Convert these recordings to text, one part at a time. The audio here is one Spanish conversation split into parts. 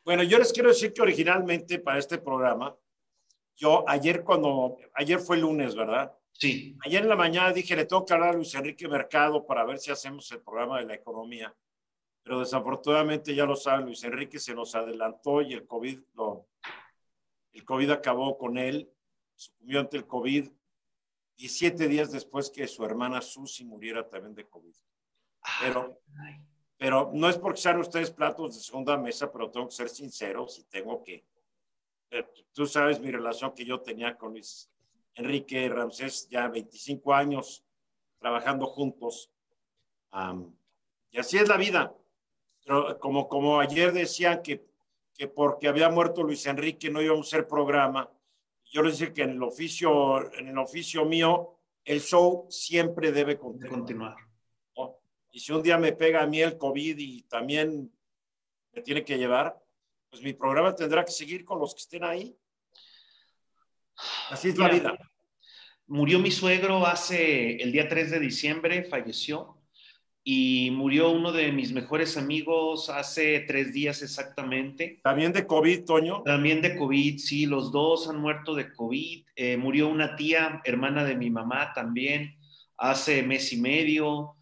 Bueno, yo les quiero decir que originalmente para este programa, ayer fue lunes, ¿verdad? Sí. Ayer en la mañana dije, le tengo que hablar a Luis Enrique Mercado para ver si hacemos el programa de la economía. Pero desafortunadamente, ya lo saben, Luis Enrique se nos adelantó y el COVID acabó con él, sucumbió ante el COVID 17 días después que su hermana Susi muriera también de COVID. Pero no es porque sean ustedes platos de segunda mesa, pero tengo que ser sinceros y tengo que... tú sabes mi relación que yo tenía con Luis Enrique Ramsés, ya 25 años trabajando juntos. Y así es la vida. Pero como ayer decían que porque había muerto Luis Enrique no íbamos a hacer programa, yo les dije que en el oficio mío, el show siempre debe continuar. ¿No? Y si un día me pega a mí el COVID y también me tiene que llevar, pues mi programa tendrá que seguir con los que estén ahí. Así es la vida. Murió mi suegro el día 3 de diciembre, falleció. Y murió uno de mis mejores amigos hace 3 días exactamente. ¿También de COVID, Toño? También de COVID, sí, los dos han muerto de COVID. Murió una tía, hermana de mi mamá también, hace mes y medio.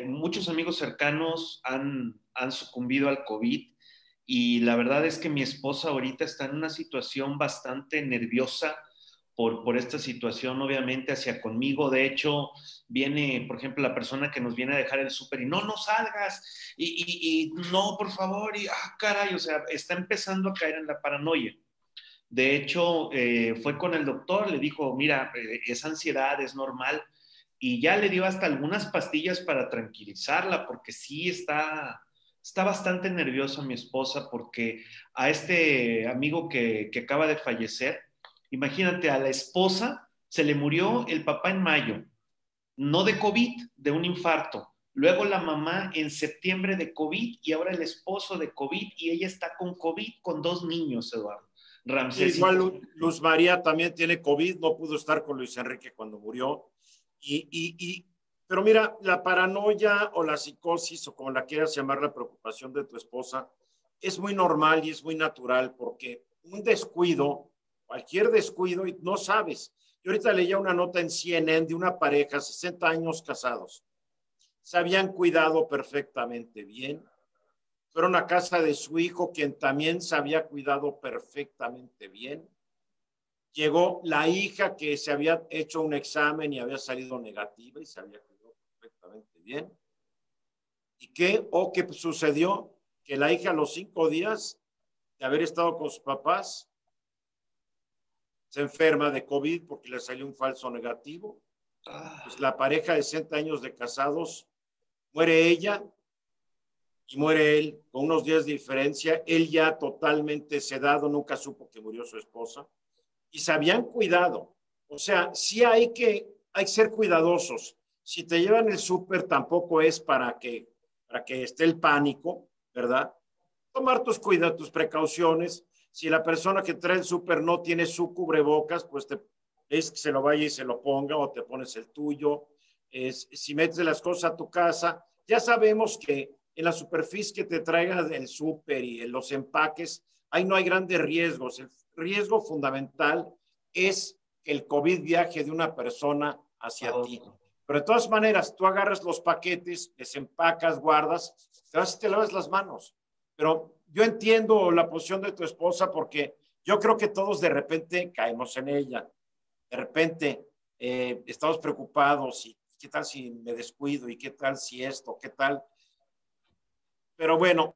Muchos amigos cercanos han sucumbido al COVID y la verdad es que mi esposa ahorita está en una situación bastante nerviosa por esta situación, obviamente, hacia conmigo. De hecho, viene, por ejemplo, la persona que nos viene a dejar el súper y no salgas, y no, por favor, y caray, o sea, está empezando a caer en la paranoia. De hecho, fue con el doctor, le dijo, mira, es ansiedad, es normal, y ya le dio hasta algunas pastillas para tranquilizarla, porque sí está bastante nerviosa mi esposa, porque a este amigo que acaba de fallecer, imagínate, a la esposa se le murió el papá en mayo, no de COVID, de un infarto. Luego la mamá en septiembre de COVID y ahora el esposo de COVID y ella está con COVID con 2 niños, Eduardo. Ramsés. Igual Luz María también tiene COVID, no pudo estar con Luis Enrique cuando murió. Pero mira, la paranoia o la psicosis o como la quieras llamar, la preocupación de tu esposa, es muy normal y es muy natural porque un descuido, cualquier descuido, y no sabes. Yo ahorita leía una nota en CNN de una pareja, 60 años casados. Se habían cuidado perfectamente bien. Fueron a casa de su hijo, quien también se había cuidado perfectamente bien. Llegó la hija que se había hecho un examen y había salido negativa y se había cuidado perfectamente bien. ¿Y qué sucedió? Que la hija a los 5 días de haber estado con sus papás se enferma de COVID porque le salió un falso negativo. Pues la pareja de 60 años de casados, muere ella y muere él con unos días de diferencia. Él ya totalmente sedado, nunca supo que murió su esposa y se habían cuidado. O sea, sí hay que ser cuidadosos. Si te llevan el súper, tampoco es para que esté el pánico, ¿verdad? Tomar tus precauciones. Si la persona que trae el súper no tiene su cubrebocas, pues es que se lo vaya y se lo ponga o te pones el tuyo. Si metes las cosas a tu casa, ya sabemos que en la superficie que te traiga el súper y en los empaques, ahí no hay grandes riesgos. El riesgo fundamental es que el COVID viaje de una persona hacia ti. Pero de todas maneras, tú agarras los paquetes, desempacas, guardas, te vas y te lavas las manos. Pero yo entiendo la posición de tu esposa porque yo creo que todos de repente caemos en ella. De repente estamos preocupados y qué tal si me descuido y qué tal si esto, qué tal. Pero bueno,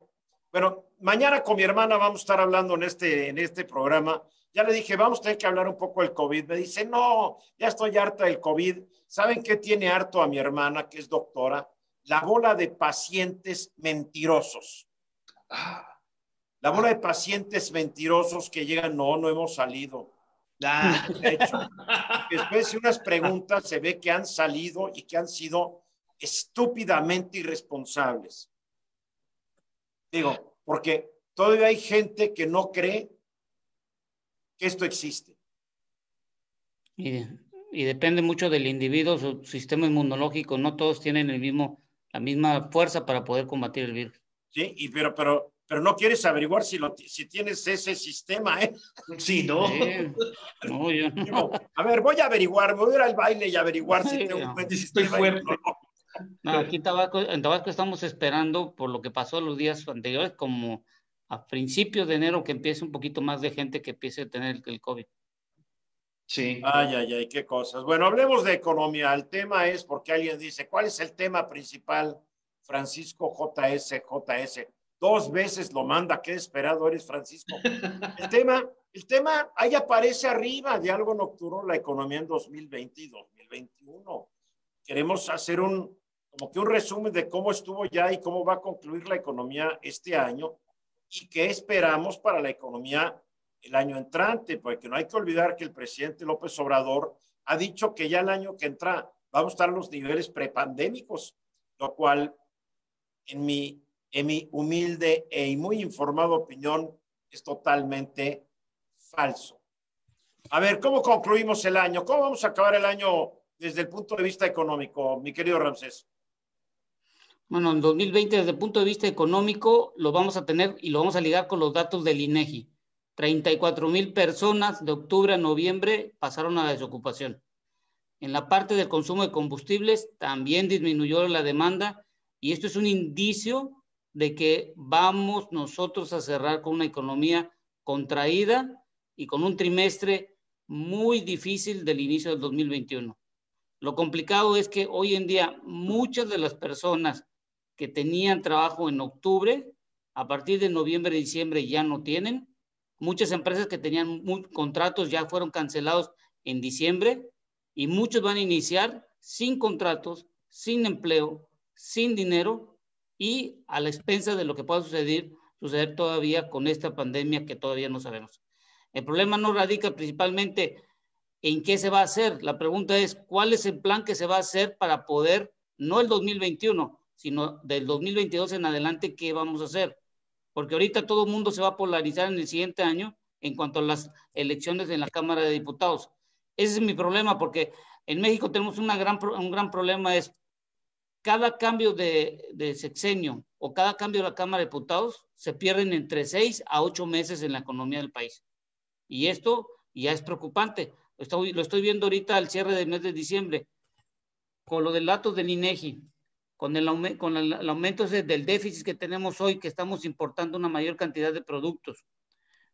mañana con mi hermana vamos a estar hablando en este programa. Ya le dije, vamos a tener que hablar un poco del COVID. Me dice, no, ya estoy harta del COVID. ¿Saben qué tiene harto a mi hermana, que es doctora? La bola de pacientes mentirosos. La bola de pacientes mentirosos que llegan, no hemos salido. De hecho, después de unas preguntas se ve que han salido y que han sido estúpidamente irresponsables. Digo, porque todavía hay gente que no cree que esto existe. Y depende mucho del individuo, su sistema inmunológico. No todos tienen la misma fuerza para poder combatir el virus. Sí, pero pero no quieres averiguar si tienes ese sistema, ¿eh? Sí, ¿no? No, yo no. Digo, a ver, voy a averiguar, me voy a ir al baile y averiguar si tengo un buen Sí, estoy sistema. fuerte. No, aquí en Tabasco estamos esperando por lo que pasó los días anteriores, como a principios de enero que empiece un poquito más de gente que empiece a tener el COVID. Sí. Ay, ay, ay, qué cosas. Bueno, hablemos de economía. El tema es porque alguien dice, ¿cuál es el tema principal? Francisco JS. 2 veces lo manda, qué esperado eres, Francisco. El tema, ahí aparece arriba, Diálogo Nocturno, la economía en 2020 y 2021. Queremos hacer como que un resumen de cómo estuvo ya y cómo va a concluir la economía este año y qué esperamos para la economía el año entrante, porque no hay que olvidar que el presidente López Obrador ha dicho que ya el año que entra vamos a estar en los niveles prepandémicos, lo cual en mi humilde y muy informada opinión es totalmente falso. A ver, ¿cómo concluimos el año? ¿Cómo vamos a acabar el año desde el punto de vista económico, mi querido Ramsés? Bueno, en 2020 desde el punto de vista económico lo vamos a tener y lo vamos a ligar con los datos del INEGI. 34,000 personas de octubre a noviembre pasaron a la desocupación. En la parte del consumo de combustibles también disminuyó la demanda y esto es un indicio de que vamos nosotros a cerrar con una economía contraída y con un trimestre muy difícil del inicio del 2021. Lo complicado es que hoy en día muchas de las personas que tenían trabajo en octubre, a partir de noviembre y diciembre ya no tienen. Muchas empresas que tenían contratos ya fueron cancelados en diciembre y muchos van a iniciar sin contratos, sin empleo, sin dinero y a la expensa de lo que pueda suceder todavía con esta pandemia que todavía no sabemos. El problema no radica principalmente en qué se va a hacer. La pregunta es, ¿cuál es el plan que se va a hacer para poder, no el 2021, sino del 2022 en adelante, qué vamos a hacer? Porque ahorita todo el mundo se va a polarizar en el siguiente año en cuanto a las elecciones en la Cámara de Diputados. Ese es mi problema, porque en México tenemos un gran problema, es cada cambio de sexenio o cada cambio de la Cámara de Diputados se pierden entre 6 a 8 meses en la economía del país. Y esto ya es preocupante. Lo estoy viendo ahorita al cierre del mes de diciembre, con lo del dato del INEGI, con el aumento del déficit que tenemos hoy, que estamos importando una mayor cantidad de productos,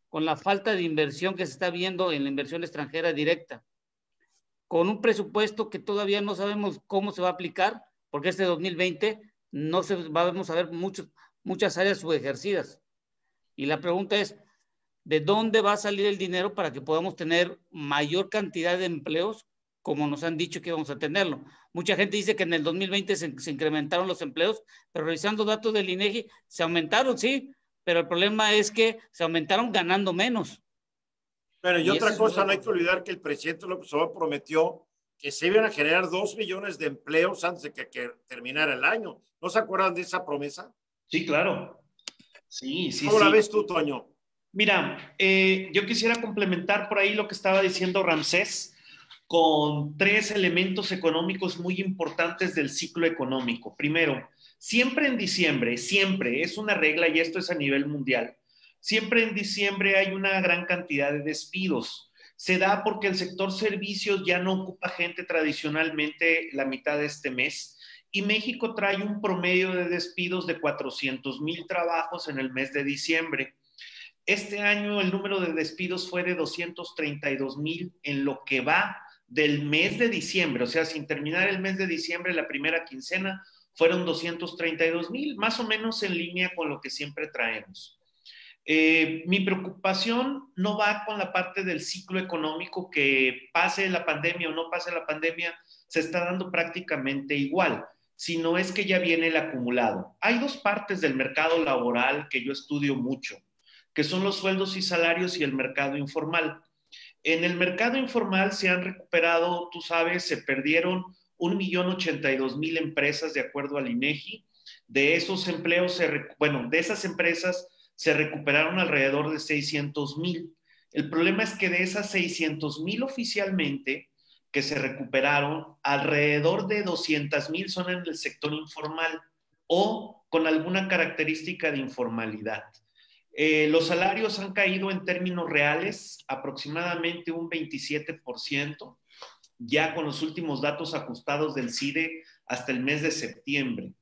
con la falta de inversión que se está viendo en la inversión extranjera directa, con un presupuesto que todavía no sabemos cómo se va a aplicar, porque este 2020 no vamos a ver muchas áreas subejercidas. Y la pregunta es, ¿de dónde va a salir el dinero para que podamos tener mayor cantidad de empleos como nos han dicho que vamos a tenerlo? Mucha gente dice que en el 2020 se incrementaron los empleos, pero revisando datos del INEGI, se aumentaron, sí, pero el problema es que se aumentaron ganando menos. Bueno, y otra cosa, no hay que olvidar que el presidente López Obrador prometió que se iban a generar 2 millones de empleos antes de que terminara el año. ¿No se acuerdan de esa promesa? Sí, claro. Sí. ¿Cómo la ves tú, Toño? Mira, yo quisiera complementar por ahí lo que estaba diciendo Ramsés con 3 elementos económicos muy importantes del ciclo económico. Primero, siempre en diciembre, siempre, es una regla y esto es a nivel mundial, siempre en diciembre hay una gran cantidad de despidos. Se da porque el sector servicios ya no ocupa gente tradicionalmente la mitad de este mes y México trae un promedio de despidos de 400,000 trabajos en el mes de diciembre. Este año el número de despidos fue de 232,000 en lo que va del mes de diciembre, o sea, sin terminar el mes de diciembre, la primera quincena, fueron 232,000, más o menos en línea con lo que siempre traemos. Mi preocupación no va con la parte del ciclo económico, que pase la pandemia o no pase la pandemia, se está dando prácticamente igual, sino es que ya viene el acumulado. Hay 2 partes del mercado laboral que yo estudio mucho, que son los sueldos y salarios y el mercado informal. En el mercado informal se han recuperado, tú sabes, se perdieron 1,082,000 empresas de acuerdo al INEGI. De esos empleos, de esas empresas se recuperaron alrededor de 600,000. El problema es que de esas 600,000 oficialmente que se recuperaron, alrededor de 200,000 son en el sector informal o con alguna característica de informalidad. Los salarios han caído en términos reales aproximadamente un 27%, ya con los últimos datos ajustados del CIDE hasta el mes de septiembre.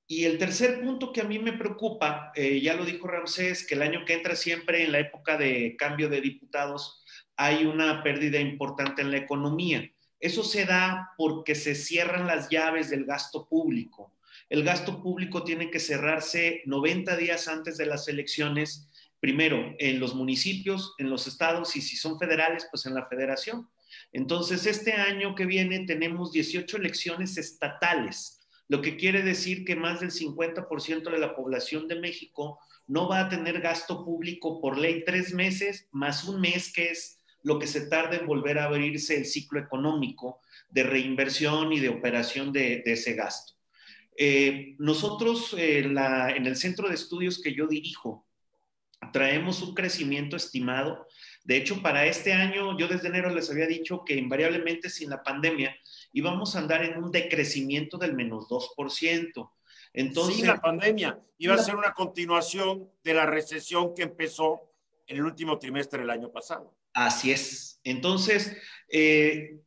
Y el tercer punto que a mí me preocupa, ya lo dijo Ramsés, que el año que entra siempre en la época de cambio de diputados hay una pérdida importante en la economía. Eso se da porque se cierran las llaves del gasto público. El gasto público tiene que cerrarse 90 días antes de las elecciones, primero en los municipios, en los estados y si son federales, pues en la federación. Entonces, este año que viene tenemos 18 elecciones estatales, lo que quiere decir que más del 50% de la población de México no va a tener gasto público por ley 3 meses, más un mes que es lo que se tarda en volver a abrirse el ciclo económico de reinversión y de operación de ese gasto. Nosotros en el centro de estudios que yo dirijo, traemos un crecimiento estimado. De hecho, para este año, yo desde enero les había dicho que invariablemente sin la pandemia íbamos a andar en un decrecimiento del menos 2%. Entonces, sin la pandemia, iba a ser una continuación de la recesión que empezó en el último trimestre del año pasado. Así es. Entonces,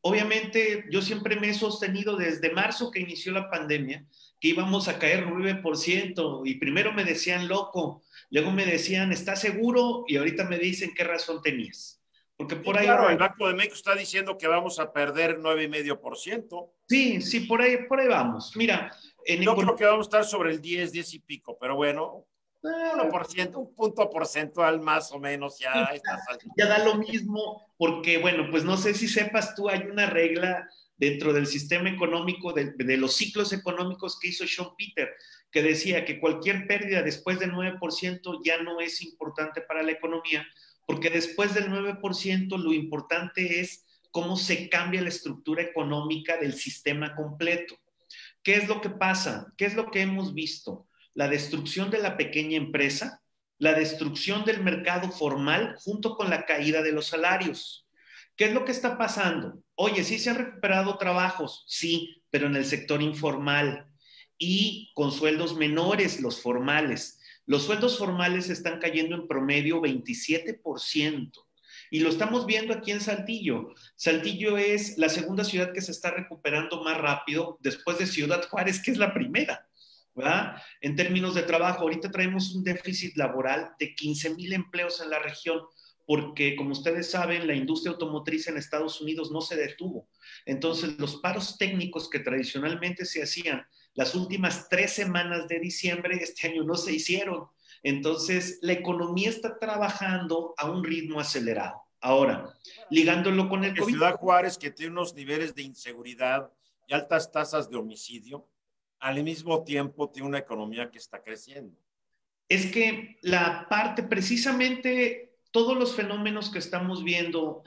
obviamente, yo siempre me he sostenido desde marzo que inició la pandemia que íbamos a caer 9% y primero me decían loco, luego me decían, ¿estás seguro? Y ahorita me dicen qué razón tenías. Porque por ahí... Claro, el Banco de México está diciendo que vamos a perder 9,5%. Sí, por ahí vamos. Mira, yo creo que vamos a estar sobre el 10 y pico, pero bueno, 1%, un punto porcentual más o menos ya está saliendo. Ya da lo mismo, porque bueno, pues no sé si sepas tú, hay una regla dentro del sistema económico, de los ciclos económicos que hizo Schumpeter, que decía que cualquier pérdida después del 9% ya no es importante para la economía, porque después del 9% lo importante es cómo se cambia la estructura económica del sistema completo. ¿Qué es lo que pasa? ¿Qué es lo que hemos visto? La destrucción de la pequeña empresa, la destrucción del mercado formal junto con la caída de los salarios. ¿Qué es lo que está pasando? Oye, sí se han recuperado trabajos, sí, pero en el sector informal y con sueldos menores, los formales. Los sueldos formales están cayendo en promedio 27%. Y lo estamos viendo aquí en Saltillo. Saltillo es la segunda ciudad que se está recuperando más rápido después de Ciudad Juárez, que es la primera, ¿verdad? En términos de trabajo, ahorita traemos un déficit laboral de 15,000 empleos en la región, porque como ustedes saben, la industria automotriz en Estados Unidos no se detuvo. Entonces, los paros técnicos que tradicionalmente se hacían las últimas 3 semanas de diciembre, este año no se hicieron. Entonces, la economía está trabajando a un ritmo acelerado. Ahora, ligándolo con el COVID. Ciudad Juárez, que tiene unos niveles de inseguridad y altas tasas de homicidio, al mismo tiempo tiene una economía que está creciendo. Es que la parte, precisamente, todos los fenómenos que estamos viendo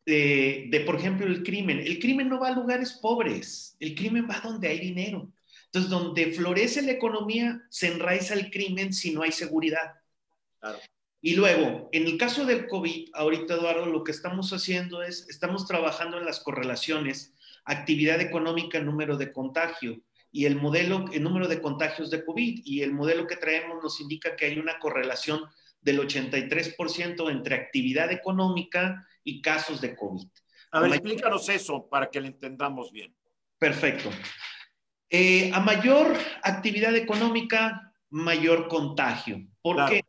por ejemplo, el crimen no va a lugares pobres, el crimen va donde hay dinero. Entonces, donde florece la economía, se enraiza el crimen si no hay seguridad. Claro. Y luego, en el caso del COVID, ahorita, Eduardo, lo que estamos haciendo es, estamos trabajando en las correlaciones, actividad económica, número de contagio, y el número de contagios de COVID, y el modelo que traemos nos indica que hay una correlación del 83% entre actividad económica y casos de COVID. A ver, explícanos eso para que lo entendamos bien. Perfecto. A mayor actividad económica, mayor contagio. ¿Por qué?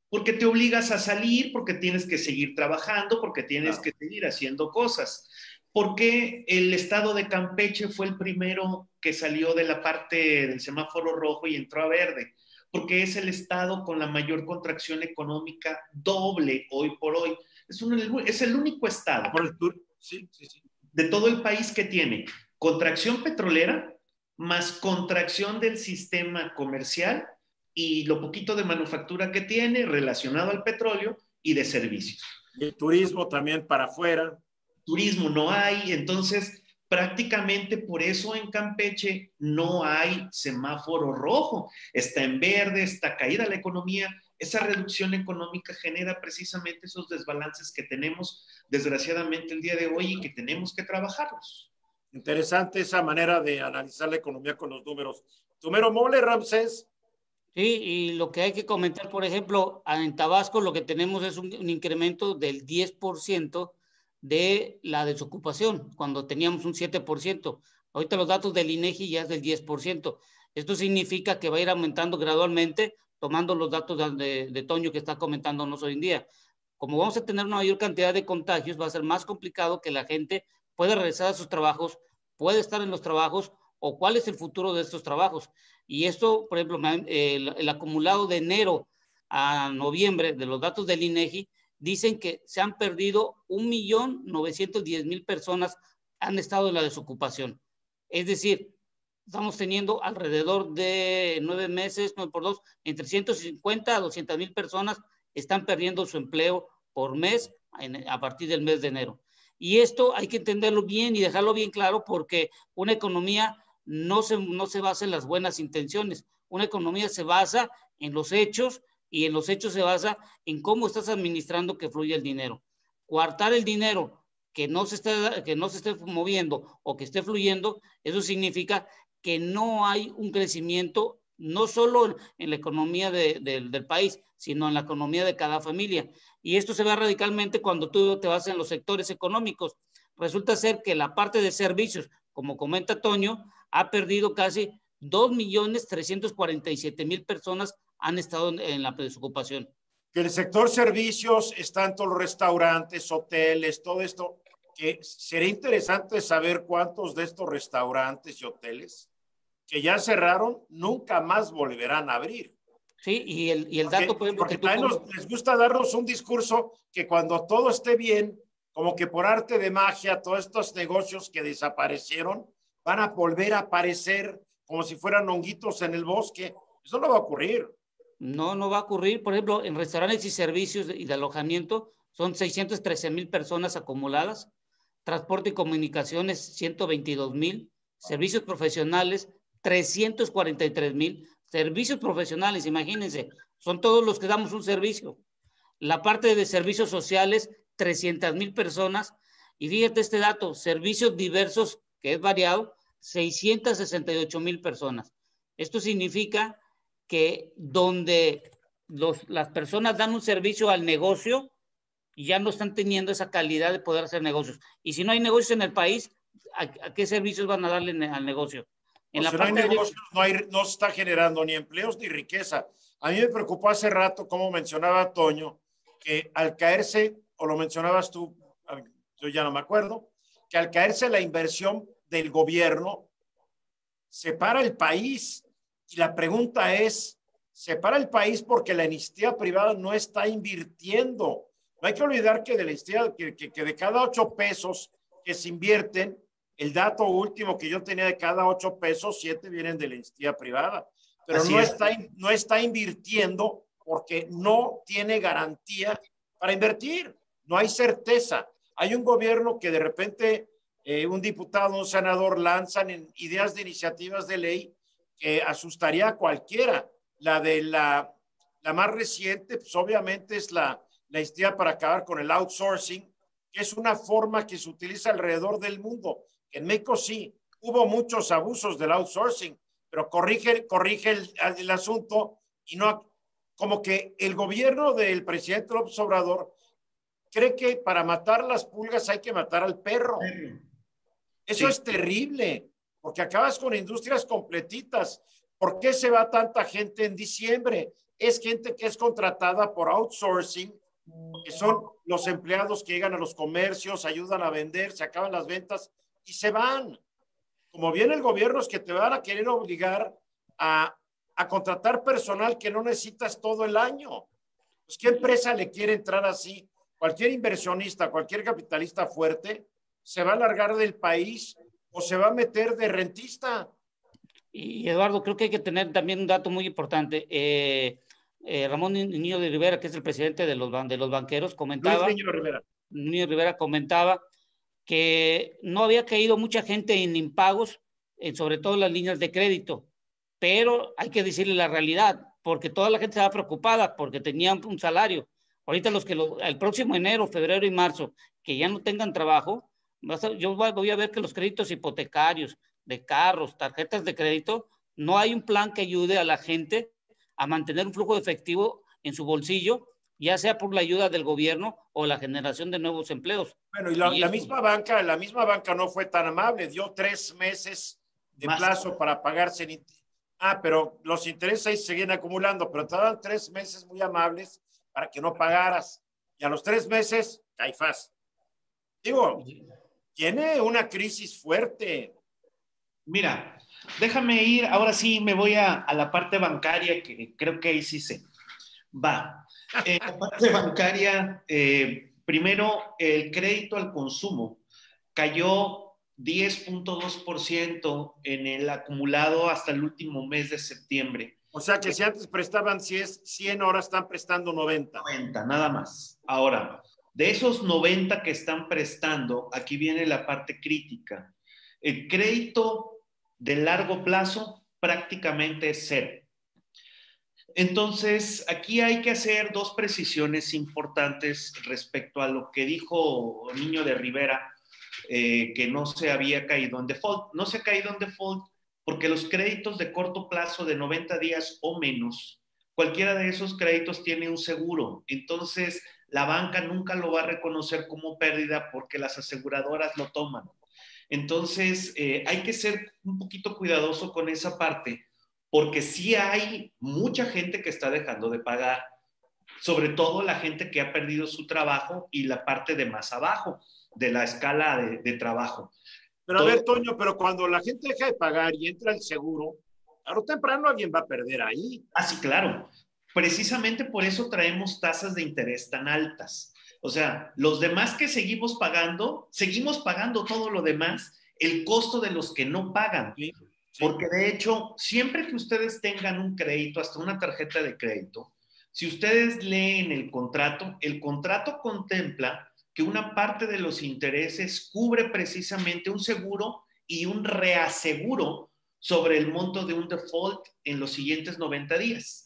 Porque te obligas a salir, porque tienes que seguir trabajando, porque tienes que seguir haciendo cosas. ¿Por qué el estado de Campeche fue el primero que salió de la parte del semáforo rojo y entró a verde? Porque es el estado con la mayor contracción económica doble hoy por hoy. Es el único estado de todo el país que tiene contracción petrolera más contracción del sistema comercial y lo poquito de manufactura que tiene relacionado al petróleo y de servicios. Y el turismo también para afuera. Turismo no hay, entonces prácticamente por eso en Campeche no hay semáforo rojo, está en verde, está caída la economía. Esa reducción económica genera precisamente esos desbalances que tenemos desgraciadamente el día de hoy y que tenemos que trabajarlos. Interesante esa manera de analizar la economía con los números. Tu mero mole, Ramsés. Sí, y lo que hay que comentar, por ejemplo, en Tabasco lo que tenemos es un incremento del 10% de la desocupación, cuando teníamos un 7%. Ahorita los datos del INEGI ya es del 10%. Esto significa que va a ir aumentando gradualmente, tomando los datos de Toño que está comentándonos hoy en día. Como vamos a tener una mayor cantidad de contagios, va a ser más complicado que la gente pueda regresar a sus trabajos, puede estar en los trabajos, o cuál es el futuro de estos trabajos. Y esto, por ejemplo, el acumulado de enero a noviembre de los datos del INEGI dicen que se han perdido 1.910.000 personas han estado en la desocupación. Es decir, estamos teniendo alrededor de 9 meses, 9 por 2, entre 150 a 200.000 personas están perdiendo su empleo por mes a partir del mes de enero. Y esto hay que entenderlo bien y dejarlo bien claro, porque una economía no se basa en las buenas intenciones. Una economía se basa en los hechos, y en los hechos se basa en cómo estás administrando que fluya el dinero. Coartar el dinero que no se esté moviendo o que esté fluyendo, eso significa que no hay un crecimiento, no solo en la economía del país, sino en la economía de cada familia. Y esto se ve radicalmente cuando tú te vas en los sectores económicos. Resulta ser que la parte de servicios, como comenta Toño, ha perdido casi 2.347.000 personas han estado en la desocupación. Que el sector servicios están todos los restaurantes, hoteles, todo esto, que sería interesante saber cuántos de estos restaurantes y hoteles que ya cerraron nunca más volverán a abrir. Sí, y el dato, por ejemplo, porque también les gusta darnos un discurso que cuando todo esté bien, como que por arte de magia, todos estos negocios que desaparecieron van a volver a aparecer como si fueran honguitos en el bosque. Eso no va a ocurrir. No va a ocurrir. Por ejemplo, en restaurantes y servicios y de alojamiento son 613.000 personas acumuladas, transporte y comunicaciones 122.000, servicios profesionales 343.000, servicios profesionales, imagínense, son todos los que damos un servicio. La parte de servicios sociales, 300.000 personas, y fíjate este dato, servicios diversos, que es variado, 668.000 personas. Esto significa que donde las personas dan un servicio al negocio, ya no están teniendo esa calidad de poder hacer negocios. Y si no hay negocios en el país, ¿a qué servicios van a darle al negocio? Si no hay negocios, no se está generando ni empleos ni riqueza. A mí me preocupó hace rato, como mencionaba Toño, que al caerse, o lo mencionabas tú, yo ya no me acuerdo, que al caerse la inversión del gobierno, separa el país. Y la pregunta es, separa el país porque la iniciativa privada no está invirtiendo. No hay que olvidar que de la iniciativa, que de cada 8 pesos que se invierten, el dato último que yo tenía de cada 8 pesos, 7 vienen de la iniciativa privada. Pero no está invirtiendo porque no tiene garantía para invertir. No hay certeza. Hay un gobierno que de repente un diputado, un senador lanzan ideas de iniciativas de ley que asustaría a cualquiera. La más reciente, pues obviamente es la iniciativa para acabar con el outsourcing, que es una forma que se utiliza alrededor del mundo. En México sí, hubo muchos abusos del outsourcing, pero corrige el asunto y no, como que el gobierno del presidente López Obrador cree que para matar las pulgas hay que matar al perro. Eso es terrible, porque acabas con industrias completitas. ¿Por qué se va tanta gente en diciembre? Es gente que es contratada por outsourcing, que son los empleados que llegan a los comercios, ayudan a vender, se acaban las ventas y se van. Como viene el gobierno, es que te van a querer obligar a contratar personal que no necesitas todo el año. Pues, ¿qué empresa le quiere entrar así? Cualquier inversionista, cualquier capitalista fuerte se va a largar del país o se va a meter de rentista. Y Eduardo, creo que hay que tener también un dato muy importante. Ramón Niño de Rivera, que es el presidente de los banqueros, comentaba, Niño Rivera comentaba que no había caído mucha gente en impagos, sobre todo en las líneas de crédito, pero hay que decirle la realidad, porque toda la gente estaba preocupada porque tenían un salario. Ahorita el próximo enero, febrero y marzo, que ya no tengan trabajo, yo voy a ver que los créditos hipotecarios, de carros, tarjetas de crédito, No hay un plan que ayude a la gente a mantener un flujo de efectivo en su bolsillo, ya sea por la ayuda del gobierno o la generación de nuevos empleos. Bueno, y la misma banca no fue tan amable, dio 3 meses de plazo para pagarse. Pero los intereses ahí se seguían acumulando, pero te daban 3 meses muy amables para que no pagaras. Y a los 3 meses, caifás. Digo, tiene una crisis fuerte. Mira, déjame ir, ahora sí me voy a la parte bancaria, que creo que ahí sí se va. La parte bancaria, primero, el crédito al consumo cayó 10.2% en el acumulado hasta el último mes de septiembre. O sea que si antes prestaban 100, ahora están prestando 90. 90, nada más. Ahora, de esos 90 que están prestando, aquí viene la parte crítica. El crédito de largo plazo prácticamente es cero. Entonces, aquí hay que hacer 2 precisiones importantes respecto a lo que dijo Niño de Rivera, que no se había caído en default. No se ha caído en default porque los créditos de corto plazo de 90 días o menos, cualquiera de esos créditos tiene un seguro. Entonces, la banca nunca lo va a reconocer como pérdida porque las aseguradoras lo toman. Entonces, hay que ser un poquito cuidadoso con esa parte, porque sí hay mucha gente que está dejando de pagar, sobre todo la gente que ha perdido su trabajo y la parte de más abajo de la escala de trabajo. Pero a ver, Toño, pero cuando la gente deja de pagar y entra el seguro, tarde o temprano alguien va a perder ahí. Ah, sí, claro. Precisamente por eso traemos tasas de interés tan altas. O sea, los demás que seguimos pagando todo lo demás, el costo de los que no pagan. Sí. Porque de hecho, siempre que ustedes tengan un crédito, hasta una tarjeta de crédito, si ustedes leen el contrato contempla que una parte de los intereses cubre precisamente un seguro y un reaseguro sobre el monto de un default en los siguientes 90 días.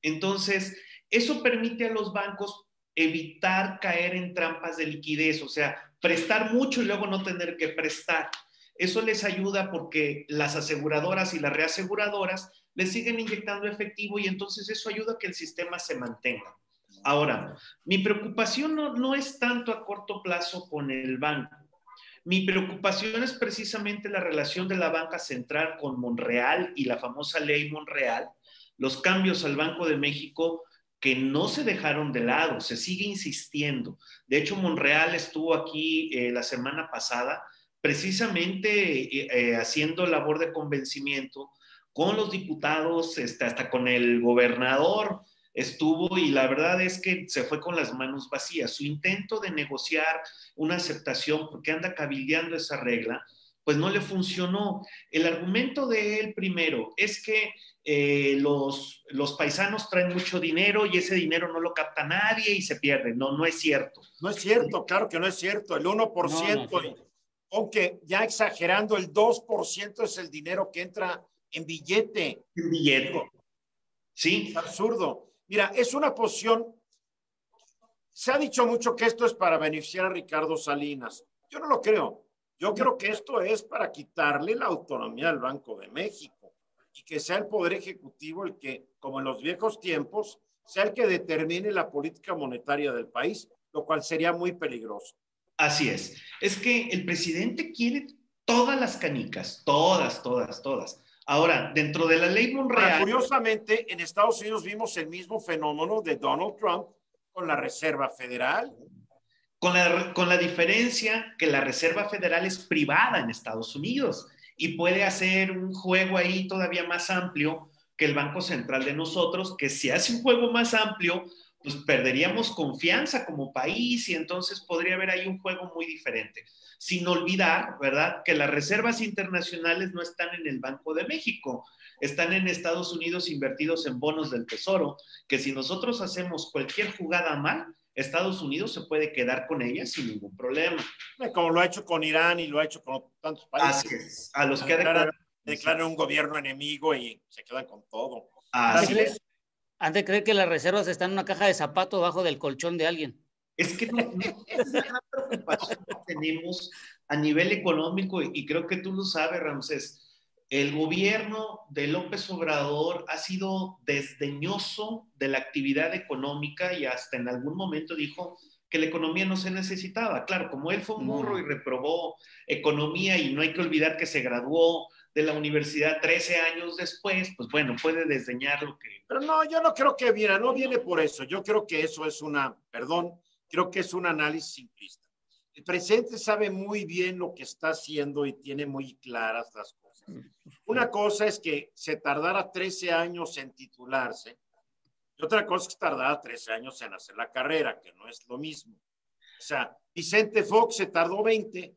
Entonces, eso permite a los bancos evitar caer en trampas de liquidez, o sea, prestar mucho y luego no tener que prestar. Eso les ayuda porque las aseguradoras y las reaseguradoras les siguen inyectando efectivo y entonces eso ayuda a que el sistema se mantenga. Ahora, mi preocupación no es tanto a corto plazo con el banco. Mi preocupación es precisamente la relación de la banca central con Monreal y la famosa ley Monreal, los cambios al Banco de México que no se dejaron de lado, se sigue insistiendo. De hecho, Monreal estuvo aquí la semana pasada precisamente haciendo labor de convencimiento con los diputados, hasta con el gobernador estuvo, y la verdad es que se fue con las manos vacías. Su intento de negociar una aceptación, porque anda cabildeando esa regla, pues no le funcionó. El argumento de él primero es que los paisanos traen mucho dinero y ese dinero no lo capta nadie y se pierde. No es cierto. No es cierto, claro que no es cierto. El 1%, aunque ya exagerando, el 2% es el dinero que entra en billete. En billete. Sí. Es absurdo. Mira, es una posición. Se ha dicho mucho que esto es para beneficiar a Ricardo Salinas. Yo no lo creo. Yo creo que esto es para quitarle la autonomía al Banco de México y que sea el Poder Ejecutivo el que, como en los viejos tiempos, sea el que determine la política monetaria del país, lo cual sería muy peligroso. Así es. Es que el presidente quiere todas las canicas, todas. Ahora, dentro de la ley Monreal... Curiosamente, en Estados Unidos vimos el mismo fenómeno de Donald Trump con la Reserva Federal. Con la diferencia que la Reserva Federal es privada en Estados Unidos y puede hacer un juego ahí todavía más amplio que el Banco Central de nosotros, que si hace un juego más amplio, pues perderíamos confianza como país y entonces podría haber ahí un juego muy diferente. Sin olvidar, ¿verdad?, que las reservas internacionales no están en el Banco de México, están en Estados Unidos invertidos en bonos del Tesoro, que si nosotros hacemos cualquier jugada mal, Estados Unidos se puede quedar con ella sin ningún problema. Como lo ha hecho con Irán y lo ha hecho con tantos países. Así es. A los que declaran un gobierno enemigo y se quedan con todo. Así es. Han de creer que las reservas están en una caja de zapatos bajo del colchón de alguien. Es que no es una gran preocupación que tenemos a nivel económico y creo que tú lo sabes, Ramsés. el gobierno de López Obrador ha sido desdeñoso de la actividad económica y hasta en algún momento dijo que la economía no se necesitaba. Claro, como él fue un burro y reprobó economía y no hay que olvidar que se graduó de la universidad 13 años después, pues bueno, puede desdeñar lo que... Pero no, yo no creo que viera, no viene por eso. Yo creo que eso es creo que es un análisis simplista. El presidente sabe muy bien lo que está haciendo y tiene muy claras las cosas. Una cosa es que se tardara 13 años en titularse y otra cosa es que tardara 13 años en hacer la carrera, que no es lo mismo. O sea, Vicente Fox se tardó 20,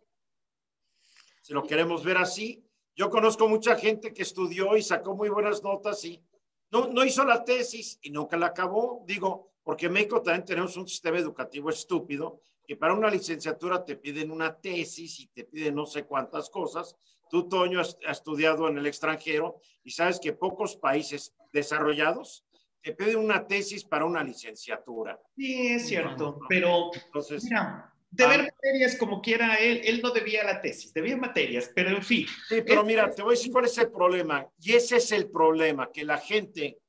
si lo queremos ver así. Yo conozco mucha gente que estudió y sacó muy buenas notas y no hizo la tesis y nunca la acabó. Digo, porque en México también tenemos un sistema educativo estúpido que para una licenciatura te piden una tesis y te piden no sé cuántas cosas. Tú, Toño, has estudiado en el extranjero y sabes que pocos países desarrollados te piden una tesis para una licenciatura. Sí, es cierto, pero entonces, mira, deber materias como quiera, él no debía la tesis, debía materias, pero en fin. Sí, pero mira, te voy a decir cuál es el problema, y ese es el problema, que la gente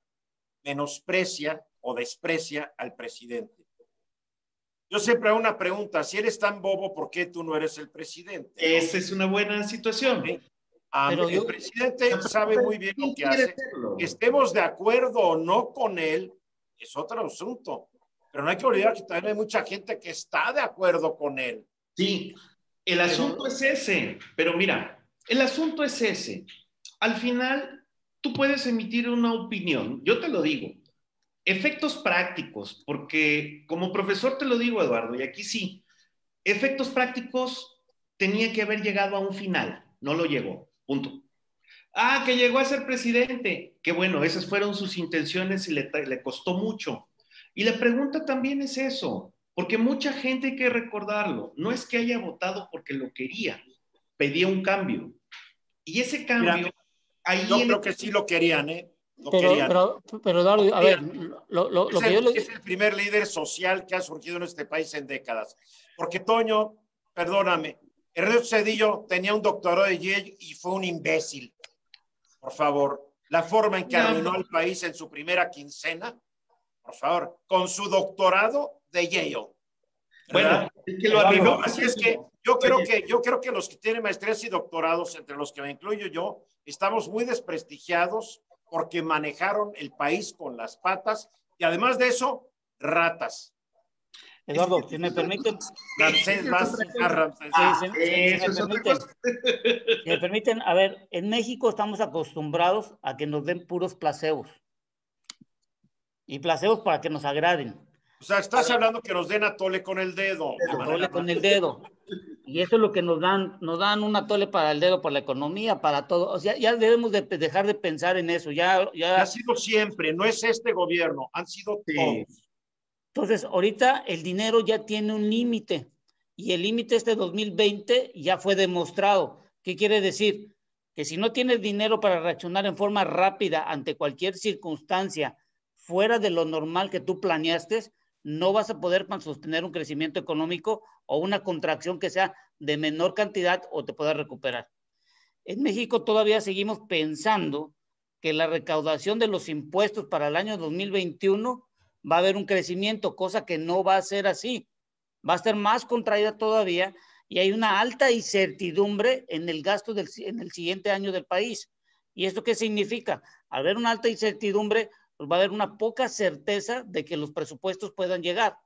menosprecia o desprecia al presidente. Yo siempre hago una pregunta, si eres tan bobo, ¿por qué tú no eres el presidente? Esa es una buena situación. ¿Sí? El presidente sabe muy bien lo que hace. Que estemos de acuerdo o no con él es otro asunto. Pero no hay que olvidar que también hay mucha gente que está de acuerdo con él. Sí, el asunto es ese. Pero mira, el asunto es ese. Al final, tú puedes emitir una opinión. Yo te lo digo. Efectos prácticos, porque como profesor te lo digo, Eduardo, y aquí sí, efectos prácticos tenía que haber llegado a un final. No lo llegó. Punto. Ah, que llegó a ser presidente. Qué bueno, esas fueron sus intenciones y le costó mucho. Y la pregunta también es eso, porque mucha gente, hay que recordarlo, no es que haya votado porque lo quería, pedía un cambio. Y ese cambio... Mira, ahí yo creo que sí lo querían, ¿eh? Pero Eduardo, a ver, lo que yo le... Es el primer líder social que ha surgido en este país en décadas. Porque Toño, perdóname, Ernesto Zedillo tenía un doctorado de Yale y fue un imbécil. Por favor, la forma en que arruinó al país en su primera quincena, por favor, con su doctorado de Yale. Bueno, es que lo arruinó. Así es que yo creo que los que tienen maestrías y doctorados, entre los que me incluyo yo, estamos muy desprestigiados porque manejaron el país con las patas y además de eso, ratas. Eduardo, si me permiten... Si me permiten, a ver, en México estamos acostumbrados a que nos den puros placebos. Y placebos para que nos agraden. O sea, estás hablando que nos den atole con el dedo. Atole con el dedo. Y eso es lo que nos dan un atole para el dedo, para la economía, para todo. O sea, ya debemos de dejar de pensar en eso. Ya ha sido siempre, no es este gobierno, han sido todos. Entonces, ahorita el dinero ya tiene un límite y el límite este 2020 ya fue demostrado. ¿Qué quiere decir? Que si no tienes dinero para reaccionar en forma rápida ante cualquier circunstancia fuera de lo normal que tú planeaste, no vas a poder sostener un crecimiento económico o una contracción que sea de menor cantidad o te pueda recuperar. En México todavía seguimos pensando que la recaudación de los impuestos para el año 2021 va a haber un crecimiento, cosa que no va a ser así. Va a ser más contraída todavía y hay una alta incertidumbre en el gasto en el siguiente año del país. ¿Y esto qué significa? Al haber una alta incertidumbre, pues va a haber una poca certeza de que los presupuestos puedan llegar.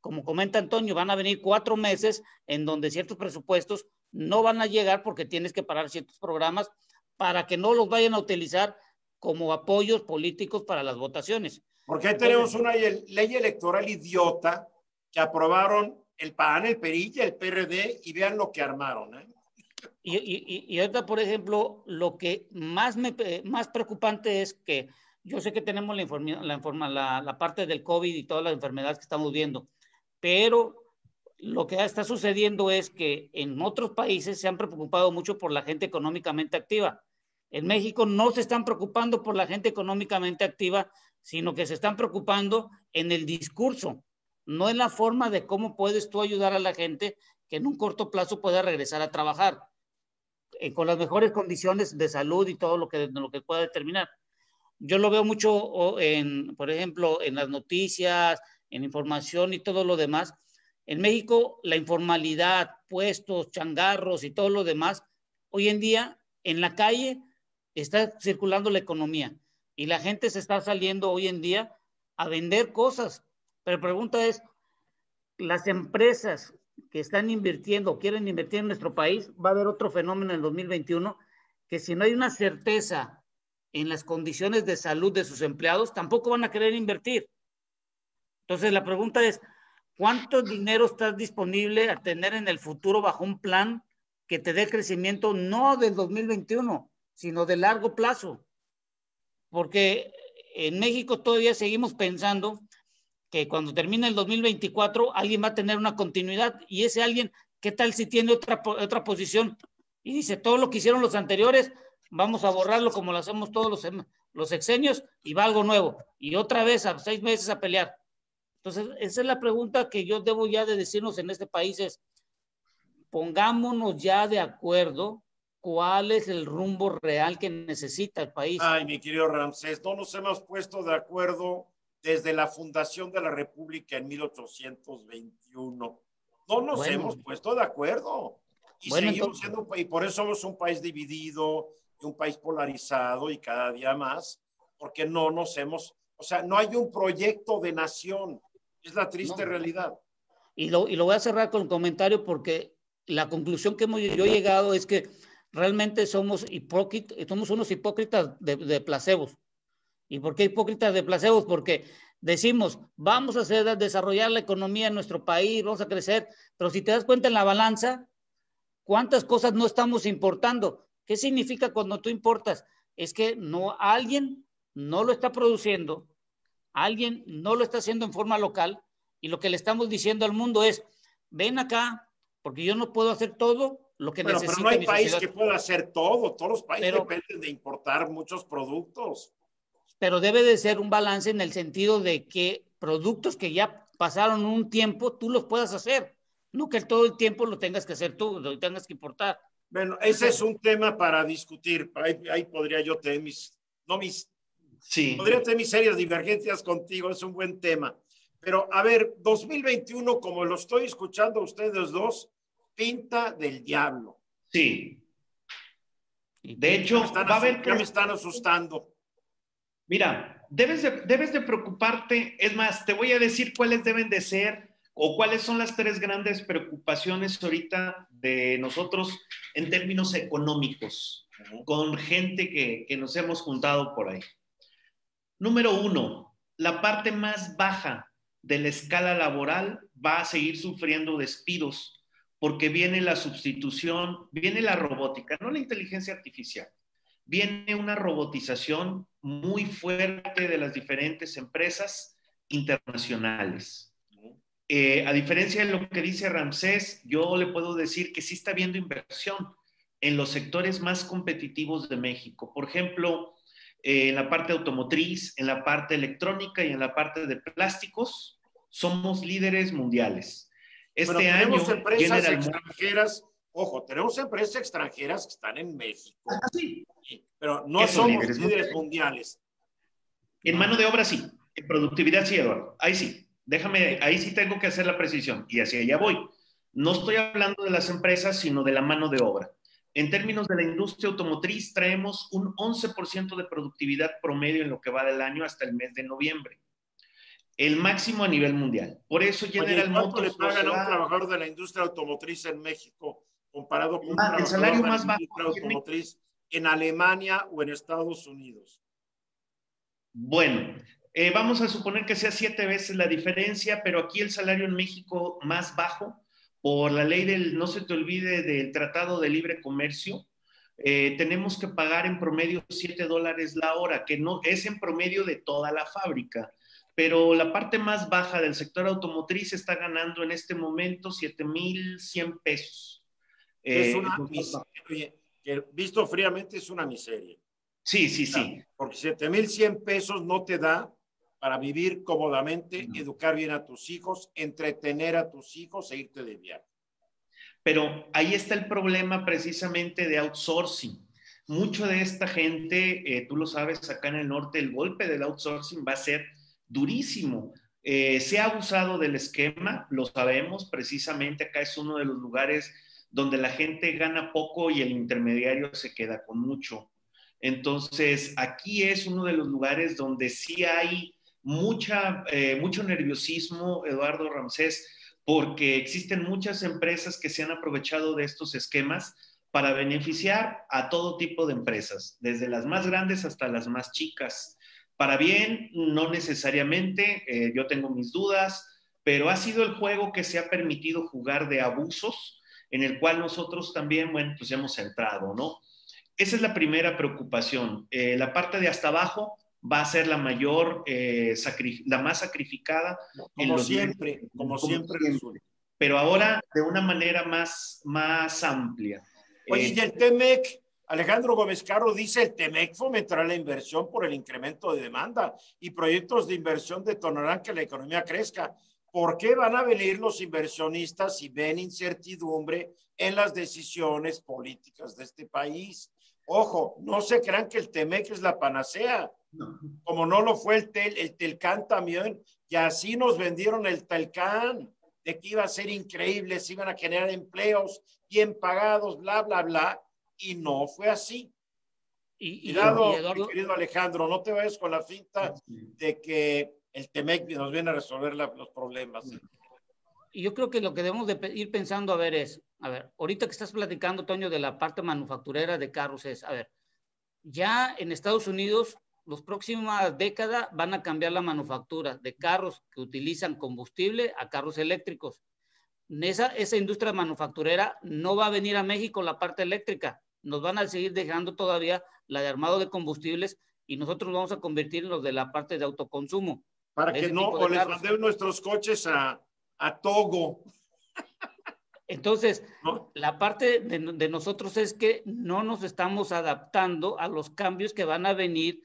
Como comenta Antonio, van a venir 4 meses en donde ciertos presupuestos no van a llegar porque tienes que parar ciertos programas para que no los vayan a utilizar como apoyos políticos para las votaciones. Porque ahí tenemos una ley electoral idiota que aprobaron el PAN, el PRI y el PRD y vean lo que armaron, ¿eh? Y ahorita, por ejemplo, lo que más preocupante es que yo sé que tenemos la parte del COVID y todas las enfermedades que estamos viendo, pero lo que está sucediendo es que en otros países se han preocupado mucho por la gente económicamente activa. En México no se están preocupando por la gente económicamente activa, sino que se están preocupando en el discurso, no en la forma de cómo puedes tú ayudar a la gente que en un corto plazo pueda regresar a trabajar. con las mejores condiciones de salud y todo lo que pueda determinar. Yo lo veo mucho por ejemplo, en las noticias, en información y todo lo demás. En México, la informalidad, puestos, changarros y todo lo demás, hoy en día en la calle está circulando la economía y la gente se está saliendo hoy en día a vender cosas. Pero la pregunta es, las empresas que están invirtiendo, quieren invertir en nuestro país, va a haber otro fenómeno en el 2021, que si no hay una certeza en las condiciones de salud de sus empleados, tampoco van a querer invertir. Entonces la pregunta es, ¿cuánto dinero estás disponible a tener en el futuro bajo un plan que te dé crecimiento no del 2021, sino de largo plazo? Porque en México todavía seguimos pensando que cuando termine el 2024 alguien va a tener una continuidad y ese alguien, ¿qué tal si tiene otra posición? Y dice, todo lo que hicieron los anteriores, vamos a borrarlo como lo hacemos todos los sexenios y va algo nuevo. Y otra vez a 6 meses a pelear. Entonces, esa es la pregunta que yo debo ya de decirnos en este país es, pongámonos ya de acuerdo cuál es el rumbo real que necesita el país. Ay, mi querido Ramsés, no nos hemos puesto de acuerdo desde la fundación de la República en 1821. No nos hemos puesto de acuerdo. Y seguimos siendo, y por eso somos un país dividido, un país polarizado y cada día más, porque no nos hemos, o sea, no hay un proyecto de nación. Es la triste realidad. Y lo voy a cerrar con un comentario porque la conclusión que yo he llegado es que realmente somos unos hipócritas de placebos. ¿Y por qué hipócritas de placebos? Porque decimos, vamos a desarrollar la economía en nuestro país, vamos a crecer, pero si te das cuenta en la balanza, ¿cuántas cosas no estamos importando? ¿Qué significa cuando tú importas? Es que alguien no lo está produciendo, alguien no lo está haciendo en forma local y lo que le estamos diciendo al mundo es, ven acá, porque yo no puedo hacer todo lo que necesita. Pero no hay país que pueda hacer todo. Todos los países dependen de importar muchos productos. Pero debe de ser un balance en el sentido de que productos que ya pasaron un tiempo, tú los puedas hacer. No que todo el tiempo lo tengas que hacer tú, lo tengas que importar. Bueno, ese es un tema para discutir. Ahí podría yo tener podría tener mis serias divergencias contigo, es un buen tema. Pero, a ver, 2021, como lo estoy escuchando a ustedes dos, pinta del diablo. Sí. De hecho, ya me están asustando. Mira, debes de preocuparte. Es más, te voy a decir cuáles deben de ser o cuáles son las 3 grandes preocupaciones ahorita de nosotros en términos económicos, con gente que nos hemos juntado por ahí. Número 1, la parte más baja de la escala laboral va a seguir sufriendo despidos porque viene la sustitución, viene la robótica, no la inteligencia artificial. Viene una robotización muy fuerte de las diferentes empresas internacionales. A diferencia de lo que dice Ramsés, yo le puedo decir que sí está habiendo inversión en los sectores más competitivos de México. Por ejemplo, en la parte automotriz, en la parte electrónica y en la parte de plásticos, somos líderes mundiales. Tenemos empresas extranjeras, ojo, tenemos empresas extranjeras que están en México, sí, pero no somos líderes mundiales. En mano de obra sí, en productividad sí, Eduardo, ahí sí. Ahí sí tengo que hacer la precisión y hacia allá voy. No estoy hablando de las empresas, sino de la mano de obra. En términos de la industria automotriz, traemos un 11% de productividad promedio en lo que va del año hasta el mes de noviembre. El máximo a nivel mundial. Por eso General Motors... ¿Cuánto le pagan a un trabajador de la industria automotriz en México comparado con un trabajador salario más bajo de la industria automotriz en Alemania o en Estados Unidos? Bueno, vamos a suponer que sea 7 veces la diferencia, pero aquí el salario en México más bajo, por la ley no se te olvide, del Tratado de Libre Comercio, tenemos que pagar en promedio $7 la hora, que no es en promedio de toda la fábrica, pero la parte más baja del sector automotriz está ganando en este momento 7,100 pesos. Es una miseria, visto fríamente es una miseria. Sí. Porque 7,100 pesos no te da para vivir cómodamente, educar bien a tus hijos, entretener a tus hijos e irte de viaje. Pero ahí está el problema precisamente de outsourcing. Mucho de esta gente, tú lo sabes, acá en el norte, el golpe del outsourcing va a ser durísimo. Se ha abusado del esquema, lo sabemos, precisamente acá es uno de los lugares donde la gente gana poco y el intermediario se queda con mucho. Entonces, aquí es uno de los lugares donde sí hay mucho nerviosismo, Eduardo Ramsés, porque existen muchas empresas que se han aprovechado de estos esquemas para beneficiar a todo tipo de empresas, desde las más grandes hasta las más chicas. Para bien, no necesariamente, yo tengo mis dudas, pero ha sido el juego que se ha permitido jugar de abusos, en el cual nosotros también, bueno, pues hemos entrado, ¿no? Esa es la primera preocupación. La parte de hasta abajo va a ser la mayor, la más sacrificada. Como siempre, como siempre resulta. Pero ahora de una manera más amplia. Oye, y el TEMEC, Alejandro Gómez Caro dice, el TEMEC fomentará la inversión por el incremento de demanda y proyectos de inversión detonarán que la economía crezca. ¿Por qué van a venir los inversionistas si ven incertidumbre en las decisiones políticas de este país? Ojo, no se crean que el TEMEC es la panacea, como no lo fue el Telcán también, y así nos vendieron el Telcán, de que iba a ser increíble, se iban a generar empleos bien pagados, bla, bla, bla, y no fue así. Cuidado, mi querido Alejandro, no te vayas con la finta de que el TEMEC nos viene a resolver los problemas. Y yo creo que lo que debemos de ir pensando, a ver, ahorita que estás platicando, Toño, de la parte manufacturera de carros, ya en Estados Unidos, las próximas décadas van a cambiar la manufactura de carros que utilizan combustible a carros eléctricos. Esa industria manufacturera no va a venir a México la parte eléctrica, nos van a seguir dejando todavía la de armado de combustibles y nosotros vamos a convertirnos de la parte de autoconsumo. Para que no, o les mandemos nuestros coches a Togo. Entonces, ¿no? La parte de nosotros es que no nos estamos adaptando a los cambios que van a venir,